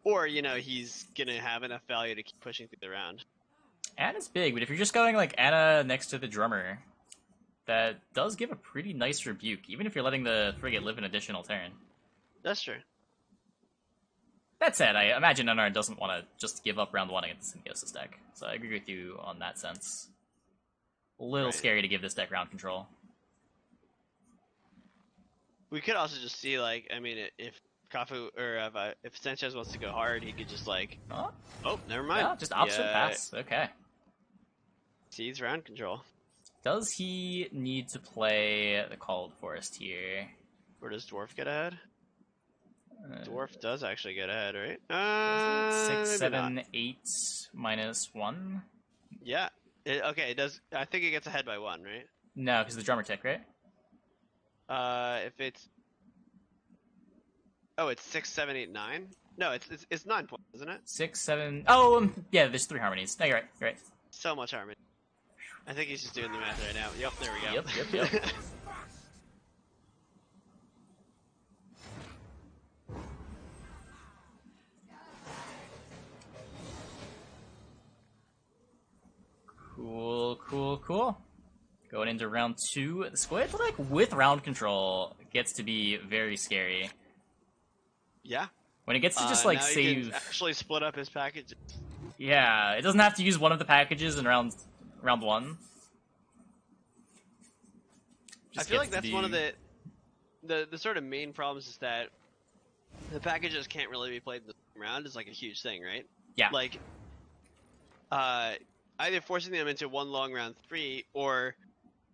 or you know he's gonna have enough value to keep pushing through the round. Anna's big, but if you're just going like Anna next to the drummer, that does give a pretty nice rebuke, even if you're letting the frigate live an additional turn. That's true. That said, I imagine NR doesn't want to just give up round 1 against the Symbiosis deck, so I agree with you on that sense. A little scary to give this deck round control. We could also just see, like, I mean, if Kafu or if Sanxesss wants to go hard, he could just like. Oh, Oh, never mind. yeah, just opposite Yeah, pass. Okay. sees round control. Does he need to play the Called Forest here? Where does Dwarf get ahead? Dwarf does actually get ahead, right? Six, Maybe not. 7, 8, -1. Yeah. Okay, it does. I think it gets ahead by 1, right? No, because the drummer tick, right? If it's. Oh, it's 6, 7, 8, 9. No, it's 9 points, isn't it? 6, 7. Oh, yeah. There's 3 harmonies. No, you're right. You're right. So much harmony. I think he's just doing the math right now. Yep, there we go. Yep. Cool. Going into round 2. The squid, like, with round control, gets to be very scary. Yeah. When it gets to just, like, now save... he can actually split up his packages. Yeah, it doesn't have to use one of the packages in round 1. I feel like that's one of the sort of main problems is that the packages can't really be played in the same round is like a huge thing, right? Yeah. Like, either forcing them into one long round 3 or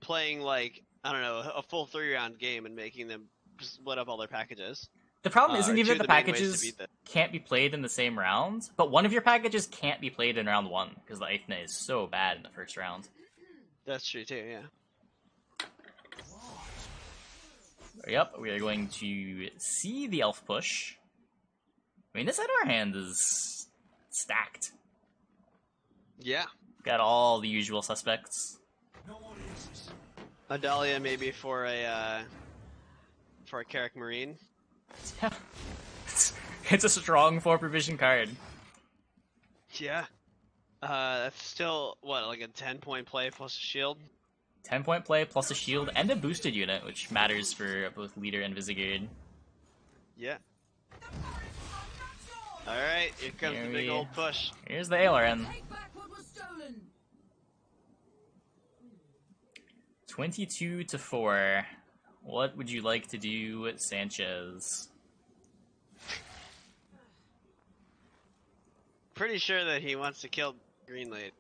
playing like, I don't know, a full 3-round game and making them split up all their packages. The problem isn't are even two that of the the main ways to packages beat this. can't be played in the same round, but one of your packages can't be played in round 1, because the Aethna is so bad in the first round. That's true too, yeah. Yep, we are going to see the elf push. I mean, this side of our hand is stacked. Yeah. Got all the usual suspects. A Dahlia maybe for a Carrick Marine. Yeah. It's a strong 4 provision card. Yeah. That's still, what, like a 10-point play plus a shield? 10-point play plus a shield and a boosted unit, which matters for both leader and Visigoid. Yeah. Alright, here comes the big old push. Here's the Aileron. 22-4. What would you like to do at Sanxesss? Pretty sure that he wants to kill Green Lady.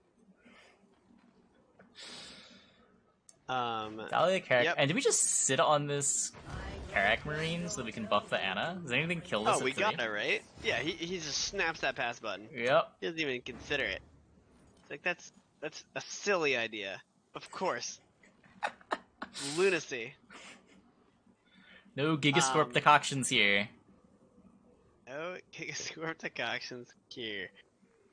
Dahlia Carrack. Yep. And did we just sit on this Carrack Marine so that we can buff the Anna? Does anything kill this? Oh, we got it, right? Yeah, he just snaps that pass button. Yep. He doesn't even consider it. It's like, that's a silly idea. Of course. Lunacy. No Gigascorp decoctions here. No Gigascorp decoctions here.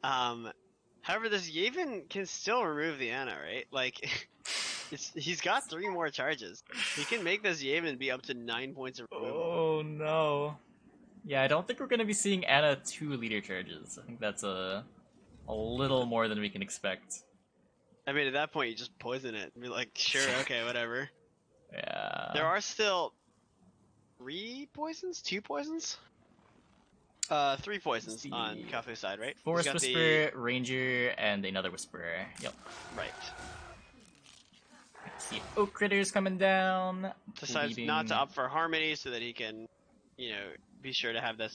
However, this Yavin can still remove the Anna, right? Like, he's got 3 more charges. He can make this Yavin be up to 9 points of removal. Oh no. Yeah, I don't think we're gonna be seeing Anna 2 leader charges. I think that's a little more than we can expect. I mean, at that point, you just poison it. Be like, sure, okay, whatever. Yeah. There are still 3 poisons? 2 poisons? 3 poisons on Kafu's side, right? Forest Whisperer, Ranger, and another Whisperer. Yep. Right. See Oak Critters coming down. Decides not to opt for Harmony so that he can, you know, be sure to have that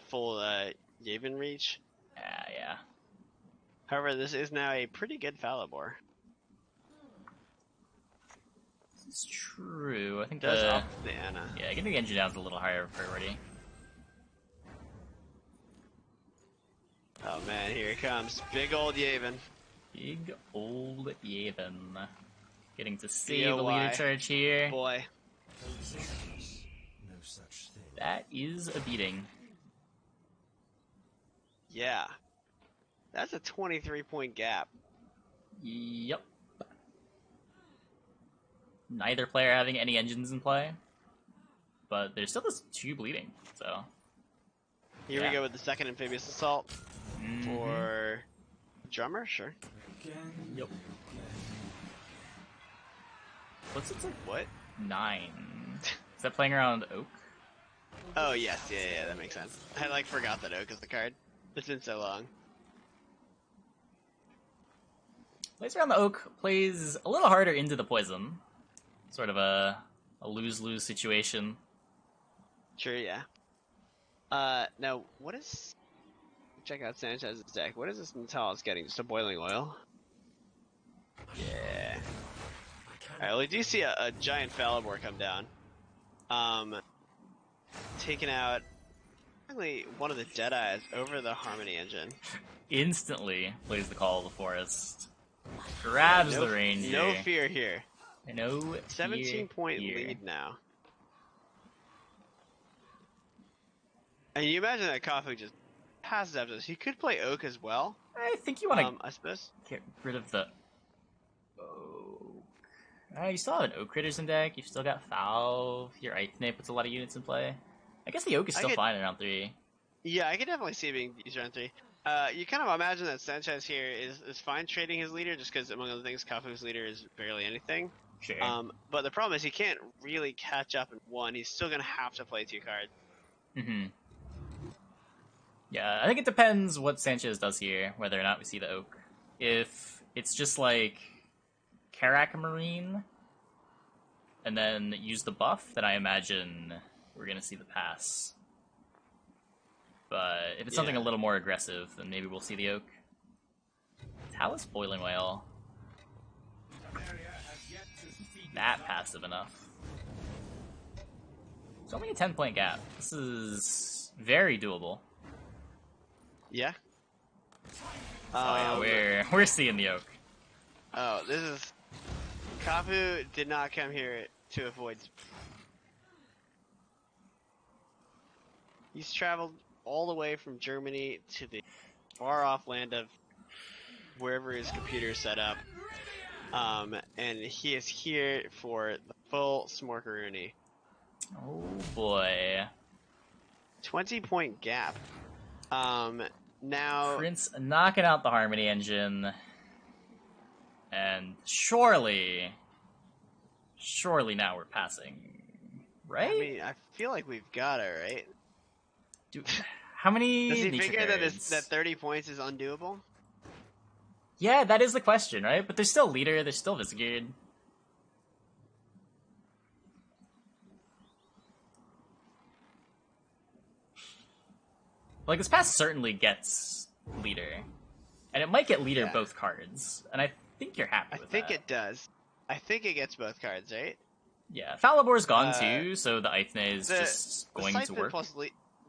full Yavin reach. Yeah. However, this is now a pretty good Falibor. It's true. I think Does opt the Anna. Yeah, getting the engine down is a little higher priority. Oh man, here he comes. Big old Yavin. Big old Yavin. Getting to save a leader charge here. Boy. That is a beating. Yeah. That's a 23-point gap. Yep. Neither player having any engines in play. But there's still this 2 bleeding, so... Here we go with the second Amphibious Assault. For... Drummer? Sure. Yep. What's it like? What? 9. Is that playing around Oak? Oh, yes. Yeah, that makes sense. I, like, forgot that Oak is the card. It's been so long. Plays around the Oak, plays a little harder into the Poison. Sort of a lose-lose situation. Sure, yeah. Now what is? Check out Sanchez's deck. What is this Natalis getting? Just a boiling oil? Yeah. Alright, well, we do see a giant Falibor come down. Taking out finally one of the Deadeyes over the Harmony engine. Instantly plays the Call of the Forest. Yeah, Grabs the Ranger. no fear here. No 17-point here. lead now. And you imagine that Kafu just passes after this. He could play Oak as well. I think you want to I suppose. get rid of the Oak. You still have an Oak Critters in deck. You've still got Valve. Your Ithne puts a lot of units in play. I guess the Oak is still fine in round 3. Yeah, I could definitely see it being used round 3. You kind of imagine that Sanxesss here is fine trading his leader just because, among other things, Kafu's leader is barely anything. Sure. But the problem is he can't really catch up in 1. He's still going to have to play 2 cards. Mm-hmm. Yeah, I think it depends what Sanxesss does here, whether or not we see the Oak. If it's just like Karak Marine, and then use the buff, then I imagine we're going to see the pass. But if it's something a little more aggressive, then maybe we'll see the Oak. Talus Boiling Whale. That passive enough. It's only a 10-point gap. This is very doable. Yeah. Oh yeah, we're seeing the Oak. Oh, this is Kafu did not come here to avoid. He's traveled all the way from Germany to the far-off land of wherever his computer is set up, and he is here for the full Smorkaroonie. Oh boy. 20-point gap. Now Prince knocking out the Harmony engine, and surely now we're passing, right? I mean, I feel like we've got it, right? Dude, how many? Does he nature figure cards? that 30 points is undoable? Yeah, that is the question, right? But there's still Leader, there's still Visagard. Like, this pass certainly gets Leader. And it might get Leader both cards. And I think you're happy with that. I think it does. I think it gets both cards, right? Yeah, Falibor's gone too, so the Ithne is just going to work. Plus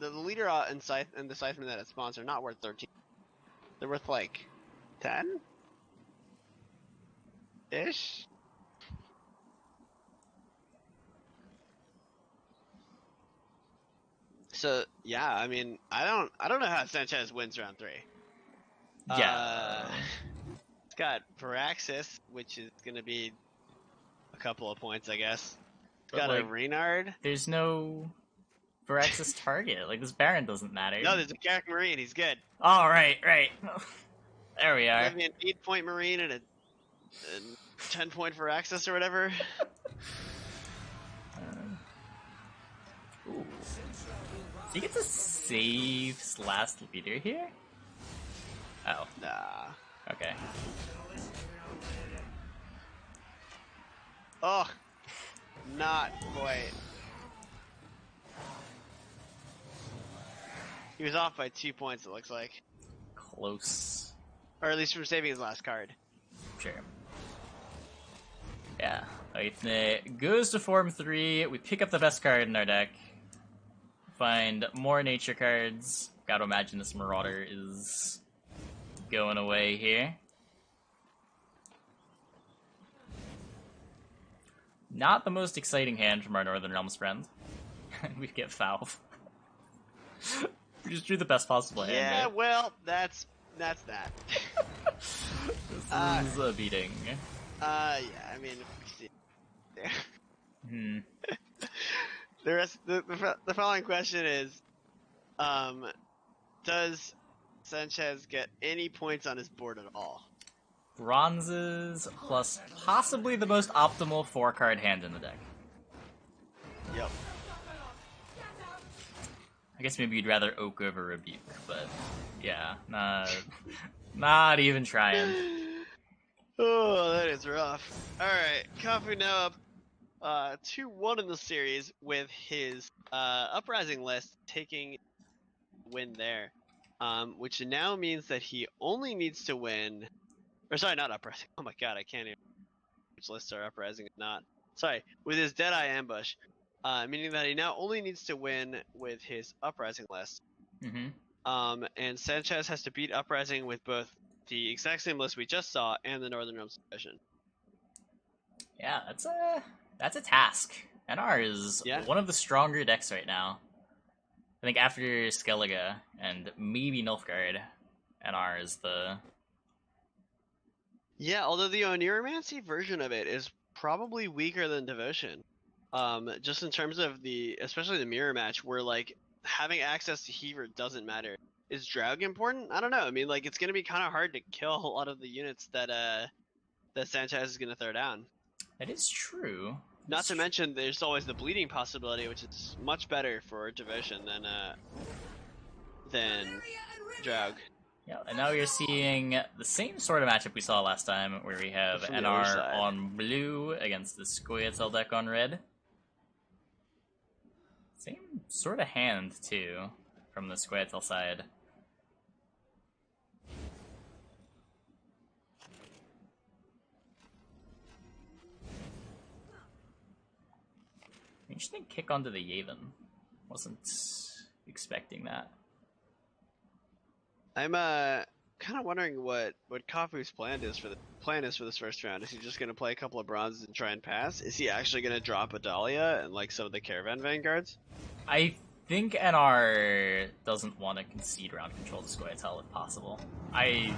the Leader and the Scytheman that it spawns are not worth 13. They're worth like 10? Ish? So yeah, I mean, I don't know how Sanxesss wins round 3. Yeah. It's got Varaxis, which is gonna be a couple of points, I guess. It's got a Reynard. There's no Varaxis target. Like, this Baron doesn't matter. No, there's a Karak Marine. He's good. Oh, right. There we are. Give me an 8-point Marine and a 10-point Varaxis or whatever. Ooh. Do you get to save last leader here? Oh. Nah. Okay. Oh, not quite. He was off by 2 points, it looks like. Close. Or at least from saving his last card. Sure. Yeah. Ithne goes to Form 3. We pick up the best card in our deck. Find more nature cards. Gotta imagine this Marauder is going away here. Not the most exciting hand from our Northern Realms friend. We get Valve. We just drew the best possible hand. Yeah, right? well, that's that. This is a beating. Yeah, I mean, the following question is, does Sanxesss get any points on his board at all? Bronzes plus possibly the most optimal 4-card hand in the deck. Yep. I guess maybe you'd rather Oak over Rebuke, but yeah, not even trying. Oh, that is rough. Alright, Kafunow up 2-1 in the series with his Uprising list taking win there, which now means that he only needs to win. Or sorry, not uprising. Oh my god, I can't even which lists are uprising and not. Sorry, with his Deadeye Ambush, meaning that he now only needs to win with his uprising list. Mm-hmm. And Sanxesss has to beat uprising with both the exact same list we just saw and the Northern Realms Division. Yeah, that's a task. NR is one of the stronger decks right now. I think after Skellige and maybe Nilfgaard, NR is the... Yeah, although the Oniromancy version of it is probably weaker than Devotion. Just in terms of especially the mirror match, where like having access to Heaver doesn't matter. Is Draug important? I don't know. I mean, like it's gonna be kind of hard to kill a lot of the units that Sanxesss is gonna throw down. That is true. Not to mention, there's always the bleeding possibility, which is much better for Devotion than Draug. Yeah, and now you're seeing the same sort of matchup we saw last time, where we have NR on blue against the Scoia'tael deck on red. Same sort of hand, too, from the Scoia'tael side. Interesting kick onto the Yavin. Wasn't expecting that. I'm kind of wondering what Kafu's plan is for this first round. Is he just gonna play a couple of bronzes and try and pass? Is he actually gonna drop a Dahlia and like some of the Caravan Vanguards? I think NR doesn't want to concede round control to Scoia'tael if possible. I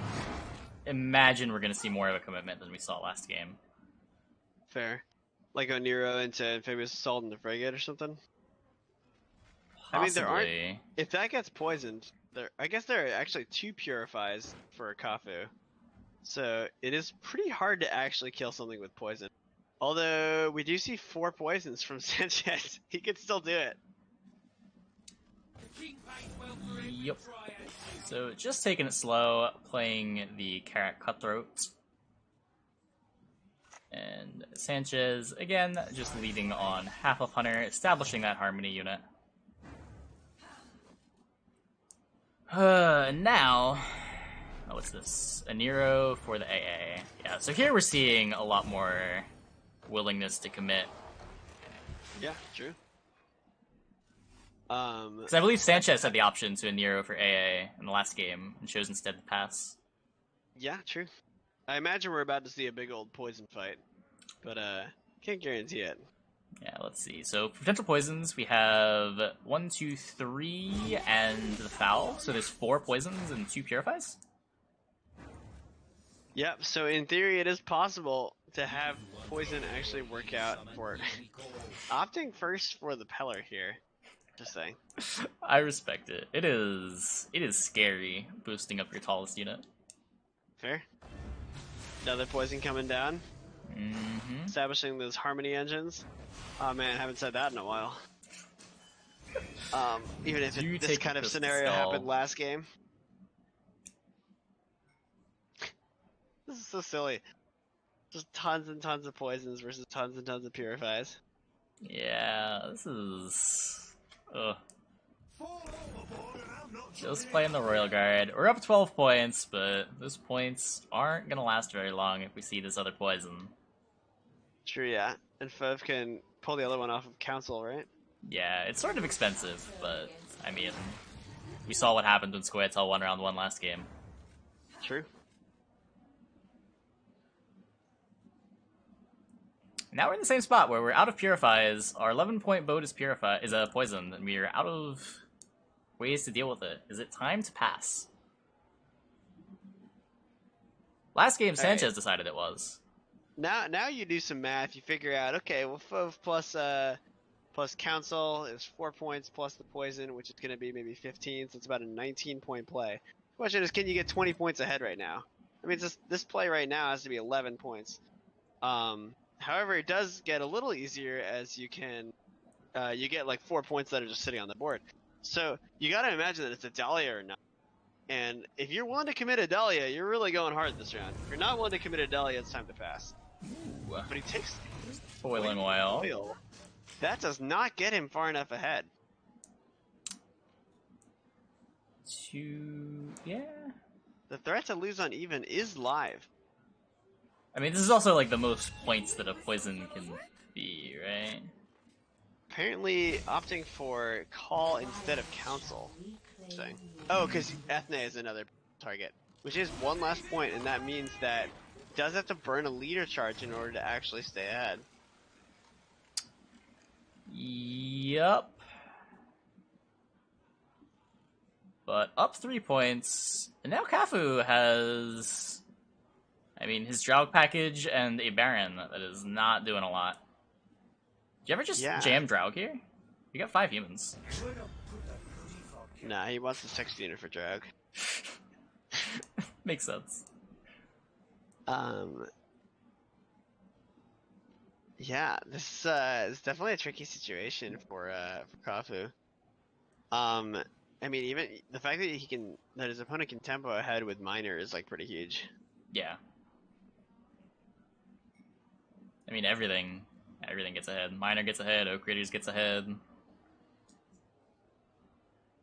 imagine we're gonna see more of a commitment than we saw last game. Fair. Like Oniro into Amphibious Assault in the Frigate or something? Possibly. I mean, there aren't... If that gets poisoned, I guess there are actually 2 Purifies for Kafu. So it is pretty hard to actually kill something with poison. Although, we do see 4 poisons from Sanxesss. He could still do it. Yep. So just taking it slow, playing the Carrot Cutthroat. And Sanxesss, again, just leading on Half of Hunter, establishing that Harmony unit. Now, what's this? A Nero for the AA. Yeah, so here we're seeing a lot more willingness to commit. Yeah, true. Because I believe Sanxesss had the option to a Nero for AA in the last game and chose instead to pass. Yeah, true. I imagine we're about to see a big old poison fight, but can't guarantee it. Yeah, let's see. So potential poisons, we have 1, 2, 3, and the foul. So there's 4 poisons and 2 purifies. Yep. So in theory, it is possible to have poison actually work out for it. Opting first for the Peller here. Just saying. I respect it. It is scary boosting up your tallest unit. Fair. Another poison coming down. Mm-hmm. Establishing those Harmony engines. Oh man, haven't said that in a while. Even if this kind of scenario happened last game. This is so silly. Just tons and tons of poisons versus tons and tons of purifies. Yeah, this is... Ugh. Just playing the Royal Guard. We're up 12 points, but those points aren't going to last very long if we see this other poison. True, yeah. And Fov can pull the other one off of Council, right? Yeah, it's sort of expensive, but, I mean, we saw what happened when Scoia'tael won round 1 last game. True. Now we're in the same spot where we're out of Purifies, our 11-point boat is a poison, and we are out of ways to deal with it. Is it time to pass? Last game, Sanxesss decided it was. Now you do some math. You figure out, okay, well, Fov plus Council is 4 points plus the poison, which is going to be maybe 15, so it's about a 19-point play. The question is, can you get 20 points ahead right now? I mean, this play right now has to be 11 points. However, it does get a little easier as you get like 4 points that are just sitting on the board. So you got to imagine that it's a Dahlia or not. And if you're willing to commit a Dahlia, you're really going hard this round. If you're not willing to commit a Dahlia, it's time to pass. Ooh. But he takes boiling oil. That does not get him far enough ahead. 2... yeah. The threat to lose on even is live. I mean, this is also like the most points that a poison can be, right? Apparently opting for call instead of counsel. Interesting. Oh, because Ethne is another target, which is one less point, and that means that it does have to burn a leader charge in order to actually stay ahead. Yup. But up 3 points, and now Kafu has... I mean, his Draug package and a Baron that is not doing a lot. Do you ever just Yeah. jam Draug here? You got 5 humans. Nah, he wants the 6 unit for Draug. Makes sense. Yeah, this is definitely a tricky situation for Kafu. I mean, even the fact that his opponent can tempo ahead with Miner is like pretty huge. Yeah. I mean, everything gets ahead. Miner gets ahead, Oak Raiders gets ahead.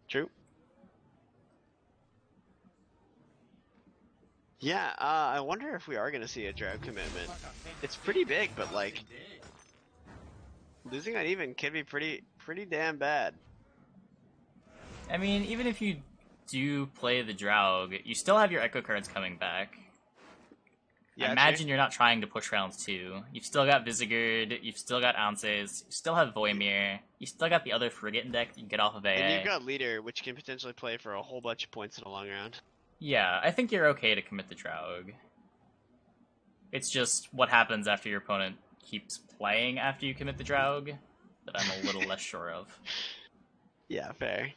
True. Yeah, I wonder if we are gonna see a Draug commitment. It's pretty big, but like losing on even could be pretty damn bad. I mean, even if you do play the Draug, you still have your Echo cards coming back. Yeah, I imagine you're not trying to push rounds 2. You've still got Visigurd, you've still got Anses, you still have Voimir, you still got the other Frigate deck that you can get off of AA. And you've got Leader, which can potentially play for a whole bunch of points in a long round. Yeah, I think you're okay to commit the Draug. It's just what happens after your opponent keeps playing after you commit the Draug that I'm a little less sure of. Yeah, fair.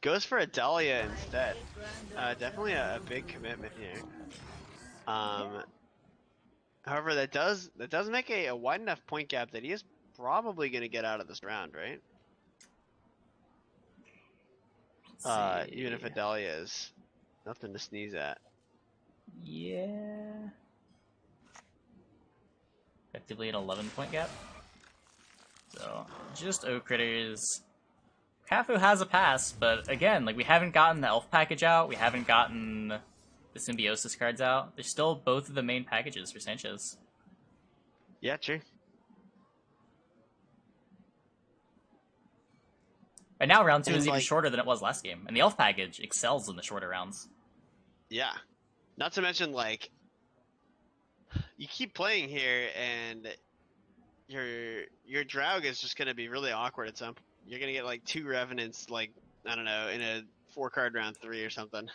Goes for a Dahlia instead. Definitely a big commitment here. However, that does make a wide enough point gap that he is probably going to get out of this round, right? Even if a Dahlia is nothing to sneeze at. Yeah. Effectively an 11-point gap. So, just Oak Critters. Kafu has a pass, but again, like we haven't gotten the Elf package out, we haven't gotten the Symbiosis cards out. They're still both of the main packages for Sanxesss. Yeah, true. And now round 2 And is even like, shorter than it was last game, and the Elf package excels in the shorter rounds. yeah. Not to mention, like, you keep playing here, and your Draug is just gonna be really awkward at some point. You're gonna get like 2 Revenants, like, I don't know, in a 4-card round 3 or something.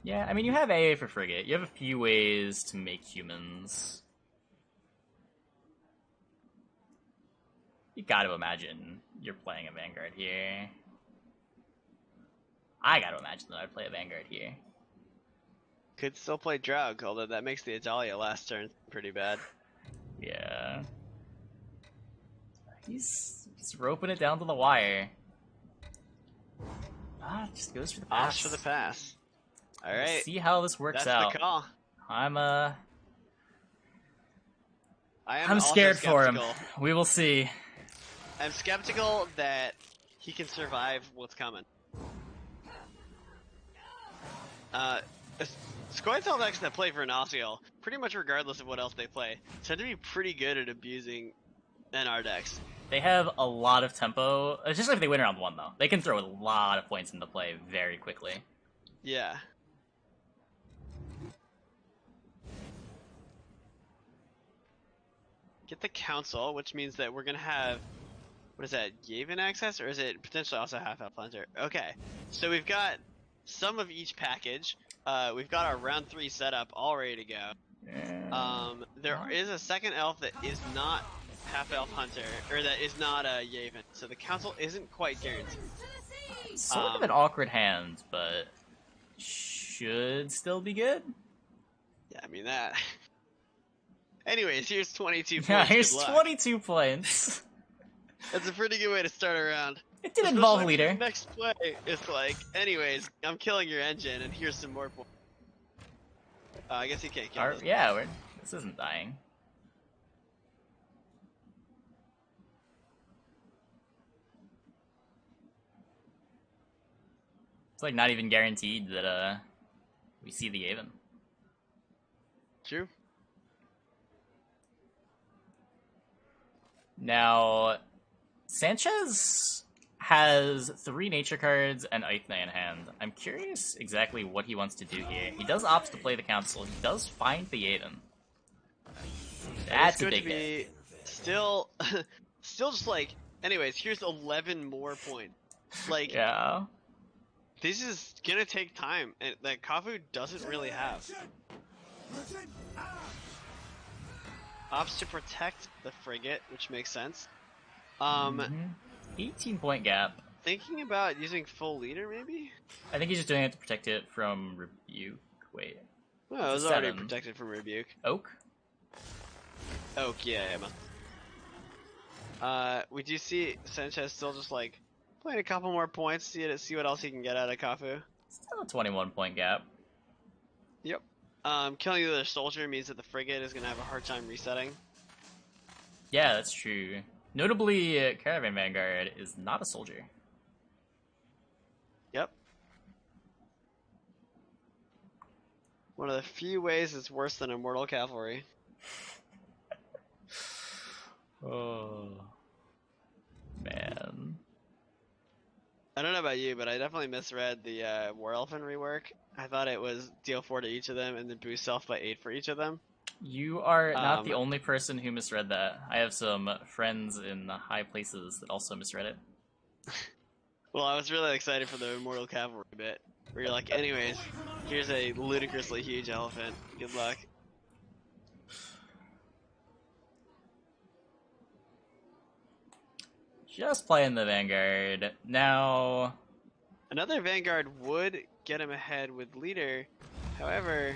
Yeah, I mean, you have AA for Frigate. You have a few ways to make humans. You gotta imagine you're playing a Vanguard here. I gotta imagine that I'd play a Vanguard here. Could still play Draug, although that makes the Adalia last turn pretty bad. Yeah. He's roping it down to the wire. Just goes for the pass. Opts for the pass. All right. We'll see how this works out. That's the call. I'm I'm scared for him. We will see. I'm skeptical that he can survive what's coming. Scoia'tael decks that play for Nautiel, pretty much regardless of what else they play, tend to be pretty good at abusing NR decks. They have a lot of tempo, especially if they win round 1, though. They can throw a lot of points into play very quickly. Yeah. Get the Council, which means that we're going to have, what is that, Yavin access? Or is it potentially also half-elf hunter? Okay, so we've got some of each package. We've got our round 3 setup all ready to go. There is a second elf that is not half-elf hunter, or that is not a Yavin, so the Council isn't quite guaranteed. Sort of an awkward hand, but should still be good. Yeah, I mean that. Anyways, here's 22 points. Yeah, here's 22 points. That's a pretty good way to start a round. It did involve leader. Next play is like, anyways, I'm killing your engine, and here's some more points. I guess he can't kill this. Yeah, this isn't dying. It's like not even guaranteed that we see the Haven. True. Now, Sanxesss has 3 nature cards and Eithne in hand. I'm curious exactly what he wants to do here. He does opt to play the Council. He does find the Aiden. That's a going big to be hit. still, still just like. Anyways, here's 11 more points. Like, Yeah. this is gonna take time, and that Kafu doesn't really have. Opts to protect the frigate, which makes sense. 18-point gap. Thinking about using full leader, maybe? I think he's just doing it to protect it from Rebuke. Wait. No, It's it a was already 7. protected from Rebuke. Oak? Oak, yeah. We do see Sanxesss still just like playing a couple more points, see what else he can get out of Kafu. Still a 21-point gap. Yep. Killing the other soldier means that the frigate is gonna have a hard time resetting. Yeah, that's true. Notably, Caravan Vanguard is not a soldier. Yep. One of the few ways it's worse than Immortal Cavalry. Oh. Man. I don't know about you, but I definitely misread the War Elephant rework. I thought it was deal 4 to each of them and then boost self by 8 for each of them. You are not the only person who misread that. I have some friends in the high places that also misread it. Well, I was really excited for the Immortal Cavalry bit, where you're like, anyways, here's a ludicrously huge elephant. Good luck. Just playing the Vanguard. Now... Another Vanguard would get him ahead with leader. However,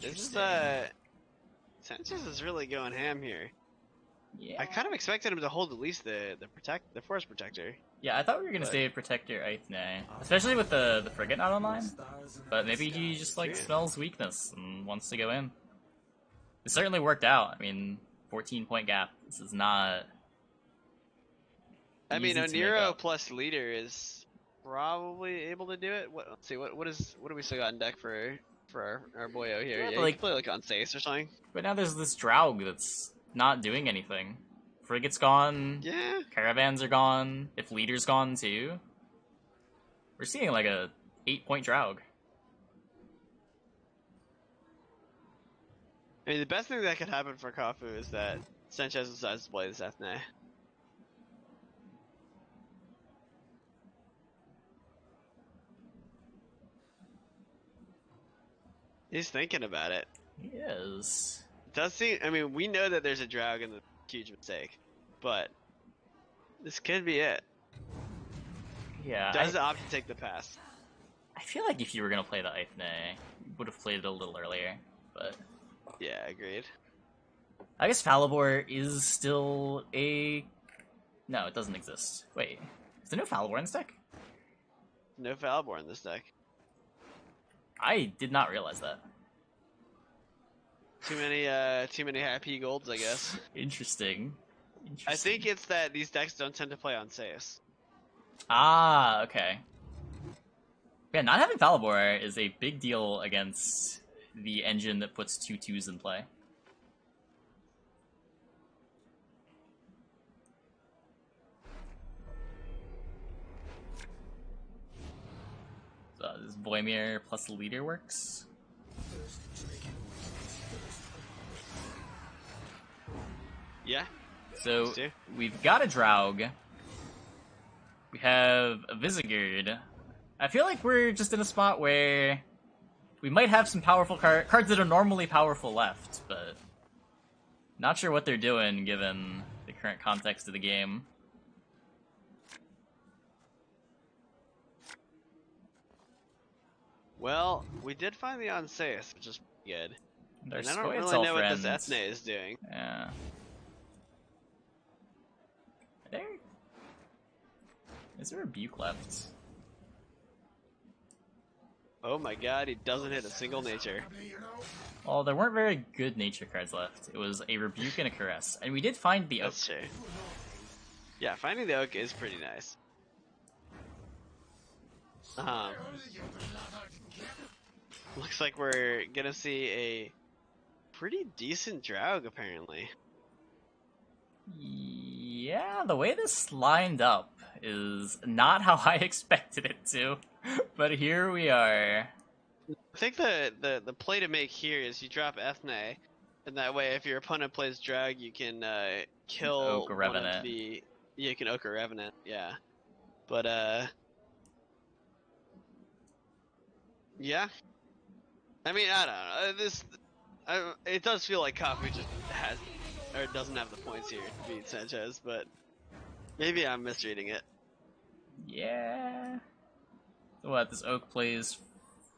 this is Sanxesss is really going ham here. Yeah. I kind of expected him to hold at least the forest protector. Yeah, I thought we were gonna save Protector Eithne, especially with the frigate not online. But maybe he just like smells weakness and wants to go in. It certainly worked out. I mean, 14-point gap. This is not. I mean, easy to make Oniro up. plus leader is probably able to do it. Let's see, what do we still got in deck for our boyo here? Yeah, Yeah, but, you can play like Sanxesss or something. But now there's this Draug that's not doing anything. Frigate's gone. Yeah. Caravans are gone. If leader's gone too, we're seeing like a 8-point Draug. I mean, the best thing that could happen for Kafu is that Sanxesss decides to play this Ethne. He's thinking about it. He is. It does seem. I mean, we know that there's a Draug in the huge mistake, but this could be it. Yeah. Does opt to take the pass? I feel like if you were gonna play the Eithne, you would have played it a little earlier. But Yeah, agreed. I guess Falibor is still a. No, it doesn't exist. Wait, is there no Falibor in this deck? No Falibor in this deck. I did not realize that. Too many happy golds, I guess. Interesting. I think it's that these decks don't tend to play on Sanxesss. Ah, okay. Yeah, not having Falibor is a big deal against the engine that puts 2/2s in play. So this Voimir plus leader works. Yeah. So we've got a Draug. We have a Visagird. I feel like we're just in a spot where we might have some powerful cards that are normally powerful left, but not sure what they're doing given the current context of the game. Well, we did find the Sanxesss, which is pretty good. And I don't really know what this Ethne is doing. Yeah. Is there a Rebuke left? Oh my god, he doesn't hit a single nature. Well, there weren't very good nature cards left. It was a Rebuke and a Caress. And we did find the Oak. That's true. Yeah, finding the Oak is pretty nice. Um, looks like we're gonna see a pretty decent Draug apparently. Yeah, the way this lined up is not how I expected it to, but here we are. I think the play to make here is you drop Ethne, and that way if your opponent plays Draug, you can Oak kill one of Revenant. the you can Ochre Revenant, yeah. But yeah. I mean, I don't know. It does feel like Kafu just has or doesn't have the points here to beat Sanxesss, but maybe I'm misreading it. Yeah. What, this Oak plays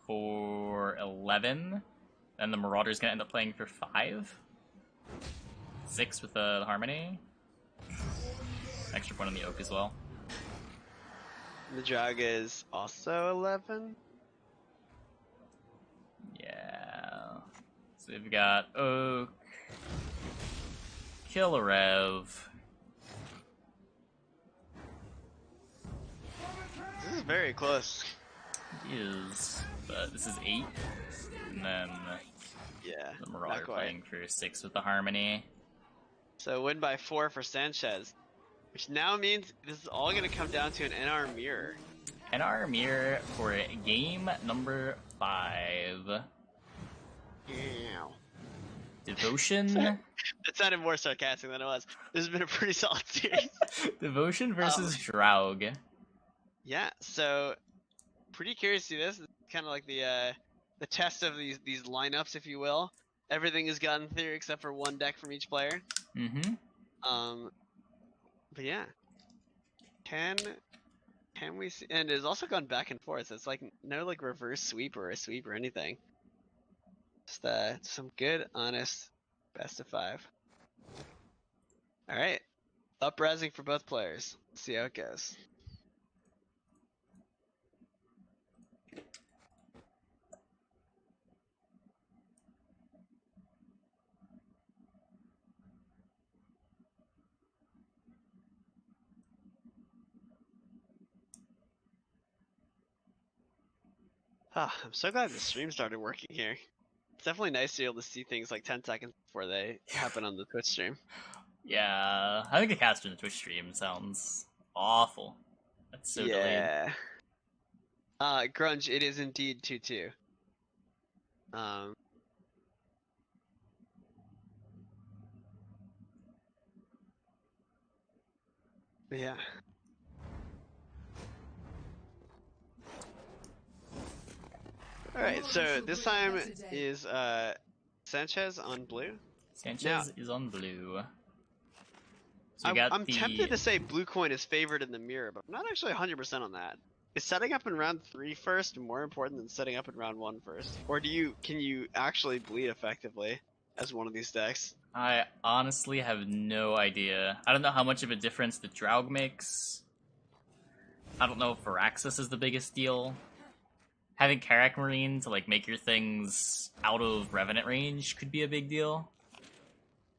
for 11, and the Marauder's gonna end up playing for 5? 6 with the Harmony. Extra point on the Oak as well. The Draug is also 11. Yeah. So we've got Oak, Killarev. This is very close. Is, but this is 8, and then Yeah, the not Marauder quite. playing for 6 with the Harmony. So win by 4 for Sanxesss, which now means this is all going to come down to an NR mirror. NR Mirror for game number 5. Ew. Devotion. That sounded more sarcastic than it was. This has been a pretty solid series. Devotion versus Draug. Yeah, so pretty curious to see this. It's kind of like the test of these lineups, if you will. Everything is gotten through except for one deck from each player. Mm-hmm. But yeah, can we see? And it's also gone back and forth. It's like no like reverse sweep or a sweep or anything. Just some good, honest best of 5. All right, uprising for both players. Let's see how it goes. Ah, I'm so glad the stream started working here. It's definitely nice to be able to see things like 10 seconds before they happen on the Twitch stream. Yeah, I think the caster in the Twitch stream sounds awful. That's so delayed. Yeah. Grunge, it is indeed 2-2. Um, yeah. Alright, so this time is Sanxesss on blue. Now, Sanxesss is on blue. So we got I'm the tempted to say blue coin is favored in the mirror, but I'm not actually 100% on that. Is setting up in round 3 first more important than setting up in round 1 first? Or can you actually bleed effectively as one of these decks? I honestly have no idea. I don't know how much of a difference the Draug makes. I don't know if Varaxis is the biggest deal. Having Karak Marine to like make your things out of Revenant range could be a big deal.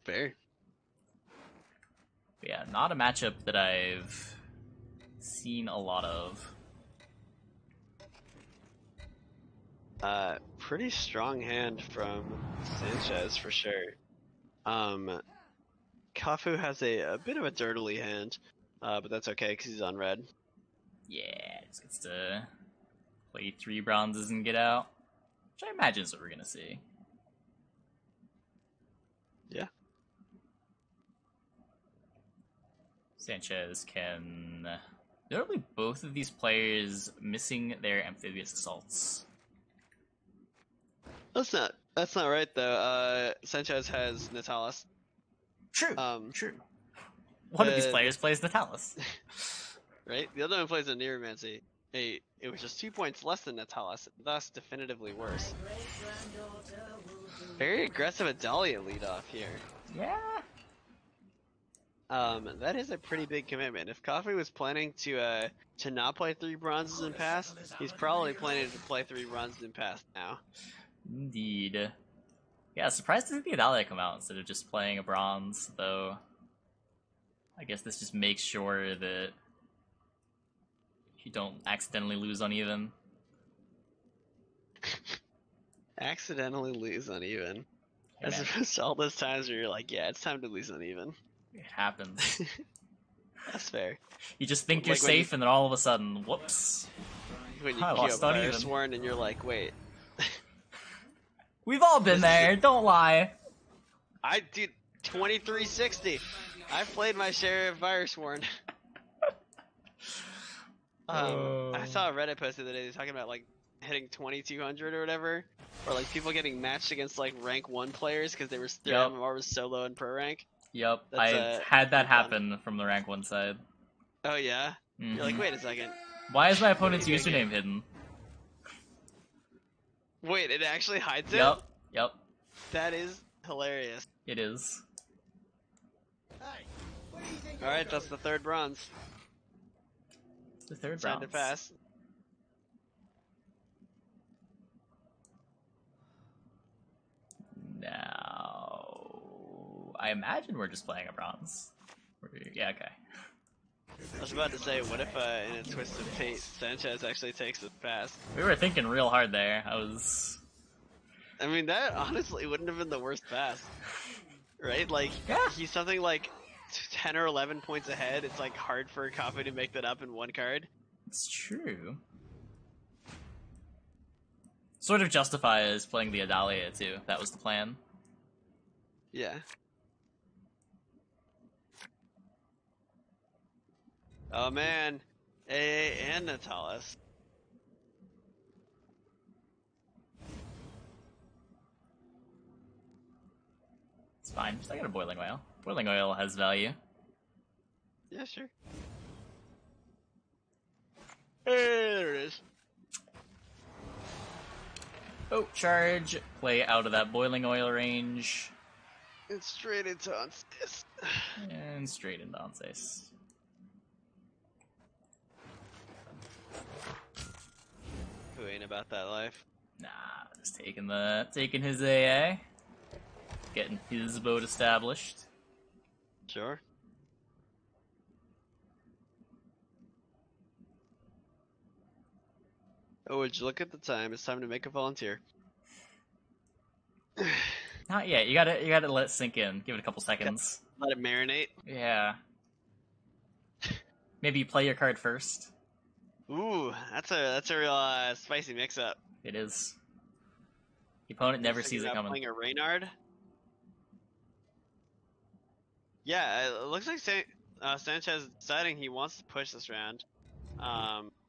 Fair. But yeah, not a matchup that I've seen a lot of. Pretty strong hand from Sanxesss for sure. Kafu has a bit of a dirtily hand, but that's okay because he's on red. Yeah, just gets to play 3 bronzes and get out. Which I imagine is what we're gonna see. Yeah. Sanxesss can. Notably, both of these players missing their amphibious assaults. That's not right though. Sanxesss has Natalis. True. Um, True. One of these players plays Natalis. Right? The other one plays a Neuromancy. It was just 2 points less than Natalis, thus definitively worse. Very aggressive Adalia lead off here. Yeah. That is a pretty big commitment. If Coffee was planning to not play 3 bronzes in pass, he's probably planning to play 3 bronzes in pass now. Indeed. Yeah, surprised to see the Adalia come out instead of just playing a bronze, though. I guess this just makes sure that You don't accidentally lose uneven. Accidentally lose uneven. Hey, As man, opposed to all those times where you're like, yeah, it's time to lose uneven. it happens. That's fair. You just think you're Like when you safe, and then all of a sudden, whoops, I queue lost up Fire uneven. Sworn and you're like, wait, We've all been this is there, don't lie. dude, 2360. I've played my share of Fire Sworn. I saw a Reddit post the other day talking about like hitting 2200 or whatever, or like people getting matched against like rank 1 players because their Yep. MMR was so low in pro rank. Yep, That's I've had that pretty fun. happen from the rank 1 side. Oh yeah? You're like, Mhm. wait a second. Why is my opponent's Wait a second. username hidden? Wait, it actually hides it? Yep, That is hilarious. it is. Alright, that's the third bronze. The third Time round. to pass. Now, I imagine we're just playing a bronze. Yeah, okay. I was about to say, what if in a twist of fate, Sanxesss actually takes this pass? We were thinking real hard there. I mean, that honestly wouldn't have been the worst pass. Right? Like, Yeah. he's something like 10 or 11 points ahead. It's like hard for Kafu to make that up in one card. It's true. Sort of justifies playing the Adalia too. That was the plan. Yeah. Oh man. AA and Natalis. It's fine. Just I got a boiling oil. Boiling oil has value. Yeah, sure. Hey, there it is. Oh, charge. Play out of that boiling oil range. It's straight into Sanxesss. And straight into Sanxesss. Who ain't about that life? Nah, just taking his AA. Getting his boat established. Sure. Oh, would you look at the time? It's time to make a volunteer. Not yet. You gotta let it sink in. Give it a couple seconds. Let it marinate. Yeah. Maybe you play your card first. Ooh, that's a real spicy mix-up. It is. The opponent never sees it coming. Playing a Reynard. Yeah, it looks like Sanxesss deciding he wants to push this round.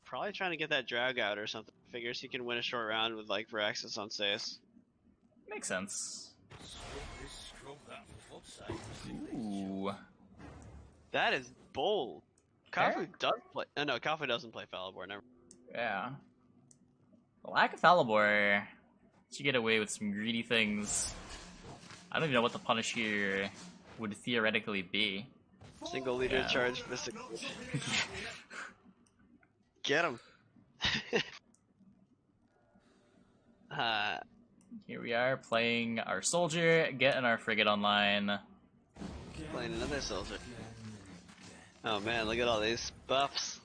Probably trying to get that drag out or something. Figures he can win a short round with like Veraxis on Sanxesss. Makes sense. Ooh. That is bold. Fair? Kafu does play. No, Kafu doesn't play Falibor. Never. Yeah. The lack of Falibor lets you get away with some greedy things. I don't even know what the punish here would theoretically be. Single leader Yeah. charge Mystic. Get him. Here we are playing our soldier, getting our frigate online. Playing another soldier. Oh man, look at all these buffs.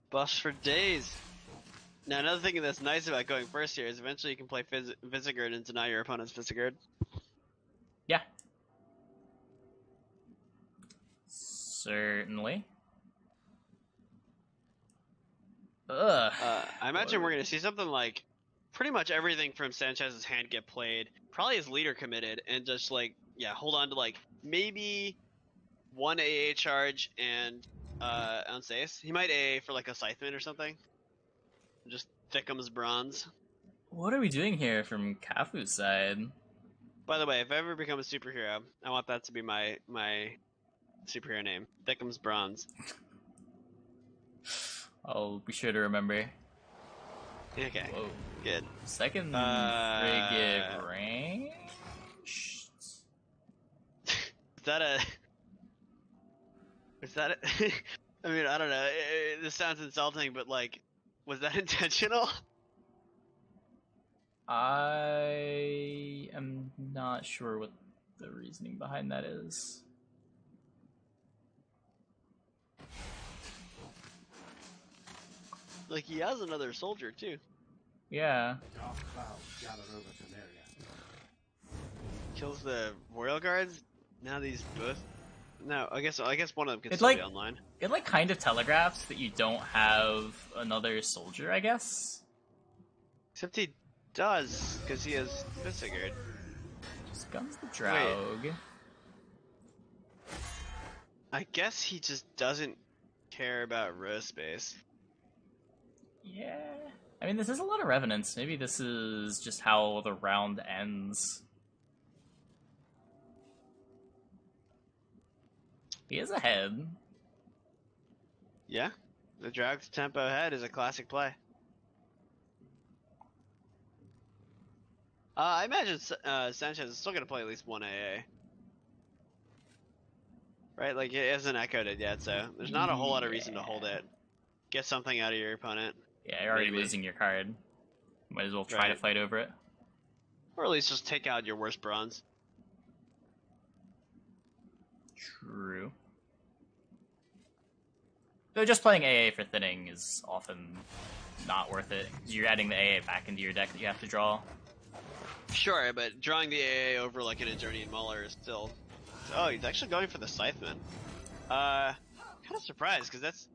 Buffs for days. Now another thing that's nice about going first here is eventually you can play Visigurd and deny your opponent's Visigurd. Yeah. Certainly. Ugh. I imagine we're gonna see something like pretty much everything from Sanchez's hand get played. Probably his leader committed and just like hold on to like maybe one AA charge and Sanxesss. He might AA for like a Scytheman or something. Just Thickums bronze. What are we doing here from Kafu's side? By the way, if I ever become a superhero, I want that to be my superhero name. Thickums bronze. I'll be sure to remember. Okay. Whoa. Good. Second frigate range? Is that a? Is that? I mean, I don't know. This sounds insulting, but like, was that intentional? I am not sure what the reasoning behind that is. Like, he has another soldier, too. Yeah. Dark clouds gather over Temeria. Kills the royal guards. Now these both. No, I guess one of them can It still be like online. it like kind of telegraphs that you don't have another soldier, I guess. Except he does, because he has Vissigurd. Just guns the Wait, Draug. I guess he just doesn't care about row space. Yeah. I mean, this is a lot of revenants. Maybe this is just how the round ends. He is ahead. Yeah, the Draug's tempo ahead is a classic play. I imagine Sanchez is still going to play at least one AA. Right? Like, it hasn't echoed it yet, so there's not a whole lot of reason to hold it. Get something out of your opponent. Yeah, you're already Maybe. losing your card. Might as well try to Right. fight over it. Or at least just take out your worst bronze. True. Though just playing AA for thinning is often not worth it. You're adding the AA back into your deck that you have to draw. Sure, but drawing the AA over like an Adjornian Mauler is still... Oh, he's actually going for the Scytheman. Kind of surprised, because that's...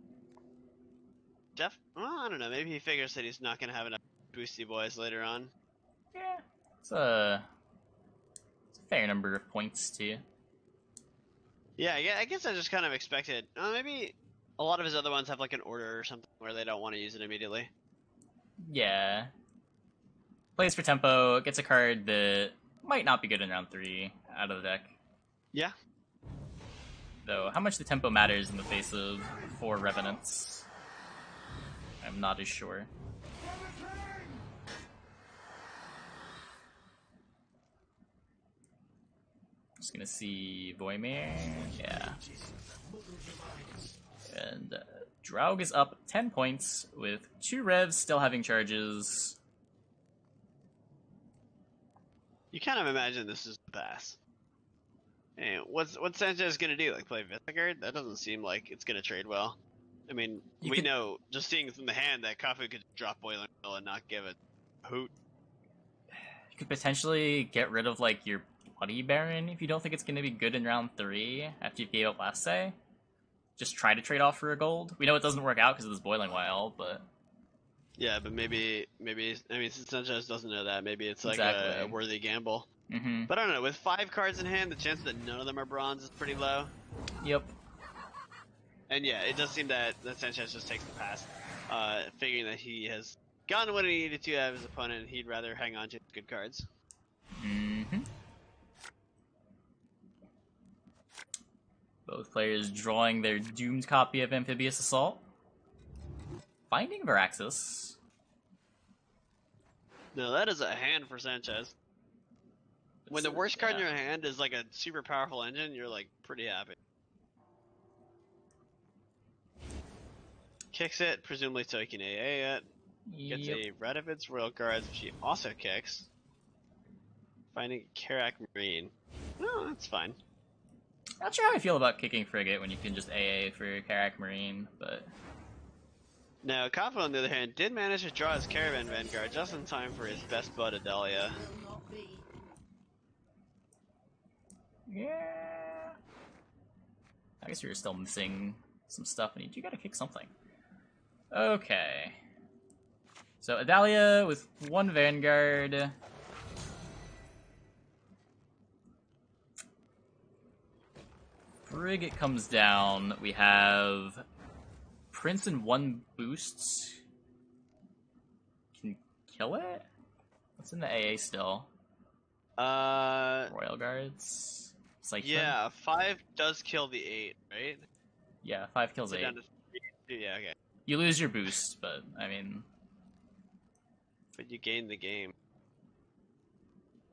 Well, I don't know, maybe he figures that he's not going to have enough boosty boys later on. Yeah, it's a fair number of points to you. Yeah, I guess I just kind of expected... maybe a lot of his other ones have like an order or something where they don't want to use it immediately. Yeah. Plays for tempo, gets a card that might not be good in round 3 out of the deck. Yeah. Though, how much the tempo matters in the face of 4 Revenants, I'm not as sure. Just gonna see Voimir. Yeah. And Draug is up 10 points with 2 Revs still having charges. You kind of imagine this is the pass. And what's Sanchez gonna do? Like play Vissigurd? That doesn't seem like it's gonna trade well. I mean, we know just seeing from the hand that Kafu could drop Boiling Mill and not give a hoot. You could potentially get rid of like your Bloody Baron if you don't think it's gonna be good in round 3 after you gave up last say. Just try to trade off for a gold. We know it doesn't work out because of this Boiling Well, but yeah, but maybe I mean, since Sanchez doesn't know that, maybe it's like exactly a worthy gamble. Mm-hmm. But I don't know. With 5 cards in hand, the chance that none of them are bronze is pretty low. Yep. And yeah, it does seem that Sanchez just takes the pass, figuring that he has gotten what he needed to out of his opponent, and he'd rather hang on to his good cards. Mm-hmm. Both players drawing their doomed copy of Amphibious Assault. Finding Varaxis. No, that is a hand for Sanchez. When the worst card in your hand is like a super powerful engine, you're like pretty happy. Kicks it, presumably so he can AA it. Gets a Radovid's Royal Guards, which he also kicks. Finding Karak Marine. No, that's fine. Not sure how I feel about kicking Frigate when you can just AA for Karak Marine, but... Now, Kafu, on the other hand, did manage to draw his Caravan Vanguard just in time for his best bud, Adelia. Yeah... I guess you're still missing some stuff, and you gotta kick something. Okay. So, Adalia with 1 Vanguard. Frigate comes down. We have Prince and 1 boosts. Can kill it? What's in the AA still? Royal Guards? Cyclone? Yeah, 5 does kill the 8, right? Yeah, 5 kills So 8. down to 3. Yeah, okay. You lose your boost, but, I mean... But you gain the game.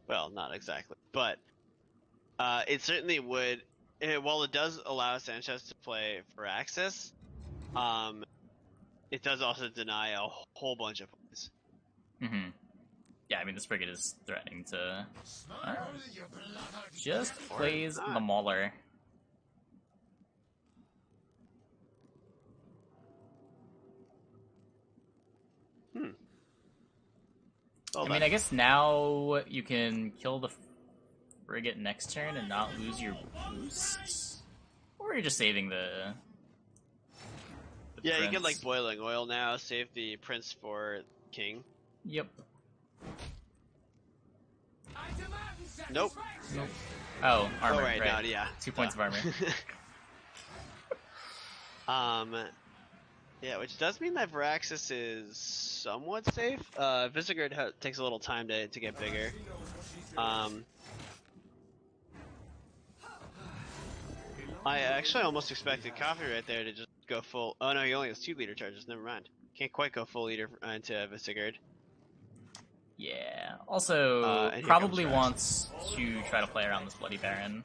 Well, not exactly. But it certainly would... while it does allow Sanchez to play for access, it does also deny a whole bunch of points. Mm-hmm. Yeah, I mean, this Frigate is threatening to... Just plays the Mauler. Hold I mean, on. I guess now you can kill the frigate next turn and not lose your boost? Or you're just saving the Yeah, you get like prince? boiling oil now, save the prince for king. Yep. Nope. Nope. Oh, armor, Oh right, right. no, yeah. 2 points of armor. um, yeah, which does mean that Varaxis is somewhat safe. Visigored takes a little time to get bigger. I actually almost expected Coffee right there to just go full. Oh no, he only has 2 leader charges. Never mind. Can't quite go full leader into Visigored. Yeah. Also, And here comes probably Varaxis. wants to try to play around this Bloody Baron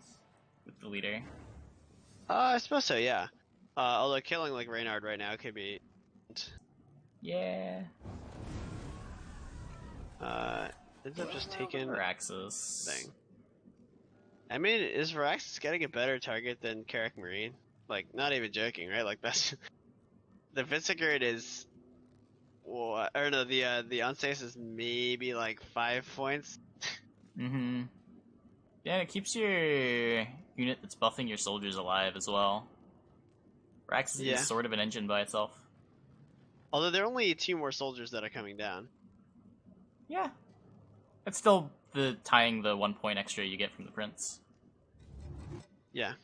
with the leader. I suppose so, yeah. Although killing like Reynard right now could be. Yeah. Ends up just taking Araxis. thing. I mean, is Varaxis getting a better target than Carrick Marine? Like, not even joking, right? Like that's the Visigurd is. Or no, the Unsafe is maybe like 5 points. Mm-hmm. Yeah, it keeps your unit that's buffing your soldiers alive as well. Araxis is Yeah. sort of an engine by itself. Although there are only 2 more soldiers that are coming down. Yeah. It's still the tying the 1 point extra you get from the prince. Yeah.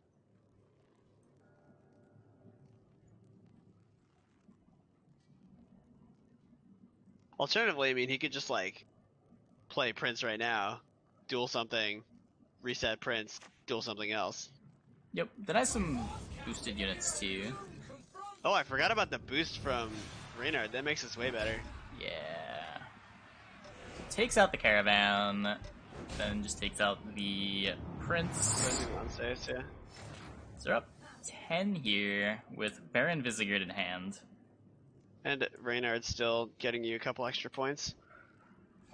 Alternatively, I mean, he could just like play Prince right now, duel something, reset Prince, duel something else. Yep. That has some boosted units too. Oh, I forgot about the boost from Reynard. That makes us way better. Yeah. Takes out the caravan, then just takes out the prince. Unsafe, yeah. So they're up 10 here with Baron Visigored in hand. And Reynard's still getting you a couple extra points.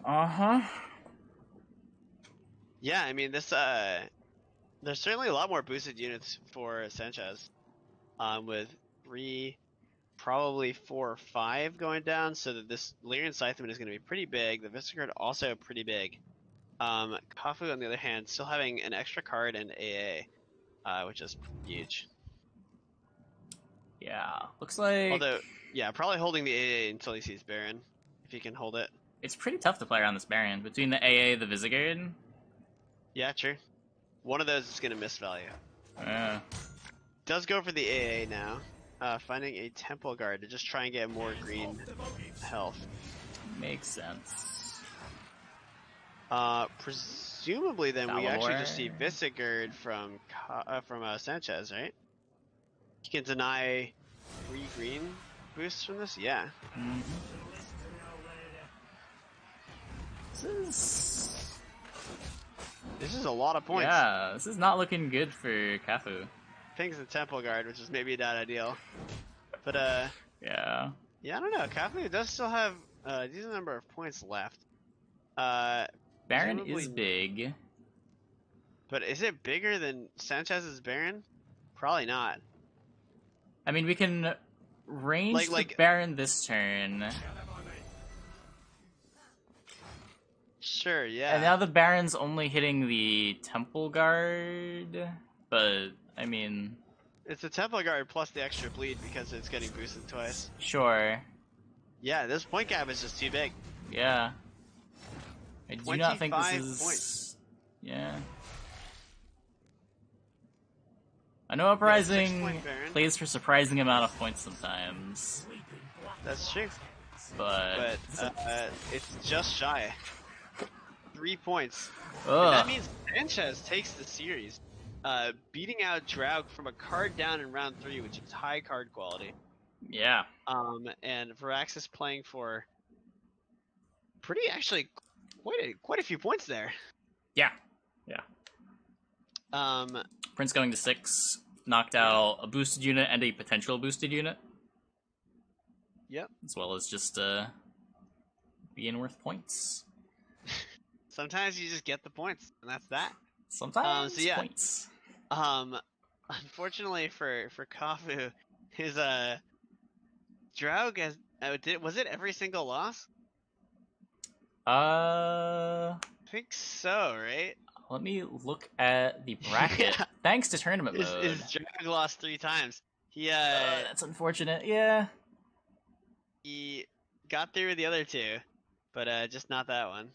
Uh-huh. Yeah, I mean this there's certainly a lot more boosted units for Sanxesss. With 3, probably 4 or 5 going down, so that this Lyrian Scytheman is gonna be pretty big. The Visigored also pretty big. Kafu on the other hand still having an extra card and AA, which is huge. Yeah. Looks like Although, yeah, probably holding the AA until he sees Baron, if he can hold it. it's pretty tough to play around this Baron. Between the AA, the Visigored. Yeah, true. One of those is gonna miss value. Yeah. Does go for the AA now. Finding a Temple Guard to just try and get more green health. Makes sense. Presumably then we actually just see Valinor. Visigurd from Sanxesss, right? He can deny 3 green boosts from this? Yeah. Mhm. This is a lot of points. Yeah, this is not looking good for Kafu. Pings the Temple Guard, which is maybe not ideal. But, Yeah. yeah, I don't know. Kafu does still have a decent number of points left. Baron Presumably, is big. but is it bigger than Sanchez's Baron? Probably not. I mean, we can range the Baron this turn. Sure, yeah. And now the Baron's only hitting the Temple Guard. But, I mean... It's the Temple Guard plus the extra bleed because it's getting boosted twice. Sure. Yeah, this point gap is just too big. Yeah. I do not think this is... points. Yeah. I know Uprising Yeah, 6 point Baron. plays for surprising amount of points sometimes. That's true. But... it's just shy. 3 points. Ugh. And that means Sanxesss takes the series. Beating out Draug from a card down in round 3, which is high card quality. Yeah. And Varaxis playing for pretty actually quite a few points there. Yeah. Yeah. Prince going to 6. Knocked out a boosted unit and a potential boosted unit. Yep. As well as just being worth points. Sometimes you just get the points, and that's that. Sometimes so yeah. points. Unfortunately for Kafu, his Draug has was it every single loss? Uh, I think so, right? let me look at the bracket. Yeah. Thanks to tournament mode. His drag lost 3 times. He That's unfortunate. Yeah. he got through with the other 2, but just not that one.